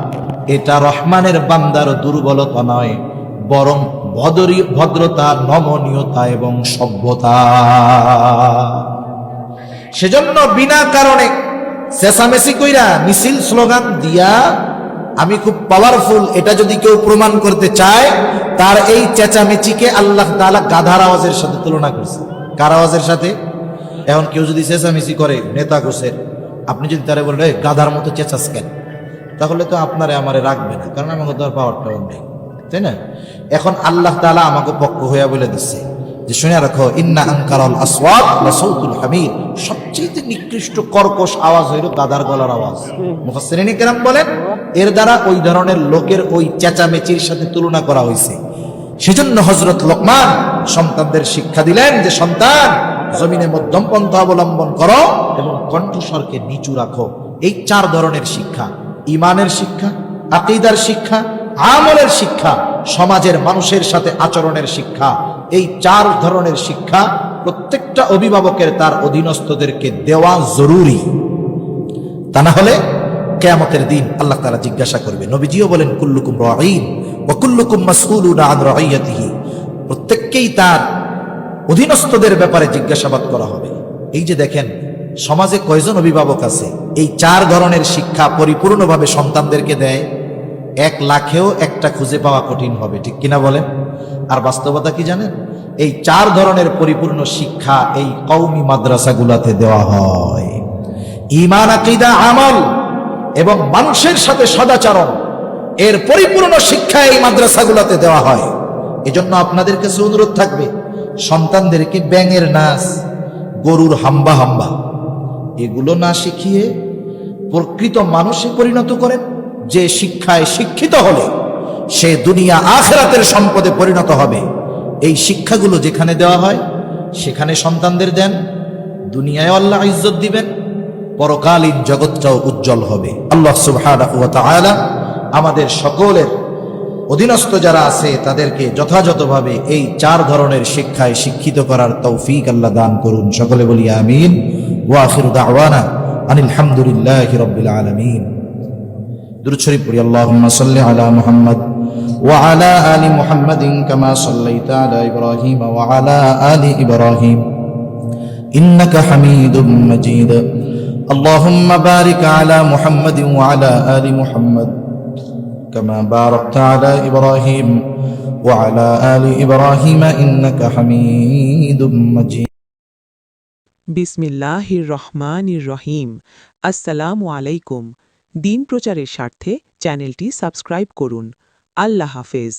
এটা রহমানের বান্দার দুর্বলতা নয়, বরং ভদ্রতা, নমনীয়তা এবং সভ্যতা। সেজন্য বিনা কারণে চেঁচামেচি কইরা মিছিল স্লোগান দিয়া আমি খুব পাওয়ারফুল এটা যদি কেউ প্রমাণ করতে চায়, তার এই চেঁচামেচিকে আল্লাহ তাআলা গাধার আওয়াজের সাথে তুলনা করছে। কার আওয়াজের সাথে? এখন কেউ যদি চেঁচামেচি করে নেতা গোছের, আপনি যদি তারে বলেন এই গাধার মতো চেঁচাস কেন, তাহলে তো আপনারে আমারে রাখবে না, কারণ আমাকে তো আর পাওয়ার টাওয়ার নেই, তাই না? এখন আল্লাহ তাআলা আমাকে পক্ষ হইয়া বলে দিচ্ছে যে শুনে রাখো, ইন্না আনকারাল আসওয়াত লাসাউতুল হামির, সবচেয়ে নিকৃষ্ট কর্কশ আওয়াজ হইল গাধার গলার আওয়াজ। মুফাসসিরিন কেরাম বলেন এর দ্বারা ওই ধরনের লোকের ওই চেঁচামেচির সাথে তুলনা করা হয়েছে। সেজন্য হযরত লোকমান সন্তানদের শিক্ষা দিলেন যে সন্তান, জমিনে মধ্যম পন্থা অবলম্বন করো এবং কণ্ঠস্বরকে নিচু রাখো। এই 4 ধরনের শিক্ষা, ঈমানের শিক্ষা, আকীদার শিক্ষা, আমলের শিক্ষা, সমাজের মানুষের সাথে আচরণের শিক্ষা, এই 4 ধরনের শিক্ষা প্রত্যেকটা অভিভাবকের তার অধীনস্থদেরকে দেওয়া জরুরি। তা না হলে কিয়ামতের দিন আল্লাহ তাআলা জিজ্ঞাসা করবে। নবীজিও বলেন কুল্লুকুম রাঈন ওয়া কুল্লুকুম মাসউলুনা আন রাঈয়াতিহি, প্রত্যেককেই তার অধীনস্থদের ব্যাপারে জিজ্ঞাসাবাদ করা হবে। এই যে দেখেন সমাজে কয়জন অভিভাবক আছে এই 4 ধরনের শিক্ষা পরিপূর্ণভাবে সন্তানদেরকে দেয়? 1 লাখেও একটা খুঁজে পাওয়া কঠিন হবে, ঠিক কিনা বলেন? আর বাস্তবতা কি জানেন? এই 4 ধরনের পরিপূর্ণ শিক্ষা এই কওমি মাদ্রাসাগুলোতে দেওয়া হয়। ঈমান, আকীদা, আমল এবং মানুষের সাথে সদাচরণ এর পরিপূর্ণ শিক্ষা এই মাদ্রাসাগুলোতে দেওয়া হয়। এজন্য আপনাদের কাছে অনুরোধ থাকবে, সন্তানদেরকে ব্যাঙের নাচ, গরুর হাম্বা হাম্বা এগুলো না শিখিয়ে প্রকৃত মানুষে পরিণত করেন। যে শিক্ষায় শিক্ষিত হলে সে দুনিয়া আখিরাতের সম্পদে পরিণত হবে। এই শিক্ষাগুলো যেখানে দেওয়া হয় সেখানে সন্তানদের দেন, দুনিয়ায় আল্লাহ ইজ্জত দিবেন, পরকালীন জগৎটাও উজ্জ্বল হবে। আল্লাহ সুবহানাহু ওয়া তাআলা আমাদের সকলের অধীনস্থ যারা আছে তাদেরকে যথাযথভাবে এই 4 ধরনের শিক্ষায় শিক্ষিত করার তৌফিক আল্লাহ দান করুন। সকলে বলি আমিন। ওয়া আখিরু দাওয়ানা আনিল হামদুলিল্লাহি রাব্বিল আলামিন। দুরূদ শরীফ পড়ি। আল্লাহুম্মা সাল্লি আলা মুহাম্মাদ ওয়া আলা আলি মুহাম্মাদিন কামা সাল্লাইতা আলা ইব্রাহিম ওয়া আলা আলি ইব্রাহিম ইন্নাকা হামিদুম মাজিদ। আল্লাহুম্মা বারিক আলা মুহাম্মাদিন ওয়া আলা আলি মুহাম্মাদ কামা বারাকতা আলা ইব্রাহিম ওয়া আলা আলি ইব্রাহিম ইন্নাকা হামিদুম মাজিদ। বিসমিল্লাহির রহমানির রহিম। আসসালামু আলাইকুম। দিন প্রচারের স্বার্থে চ্যানেলটি সাবস্ক্রাইব করুন। আল্লাহ হাফেজ।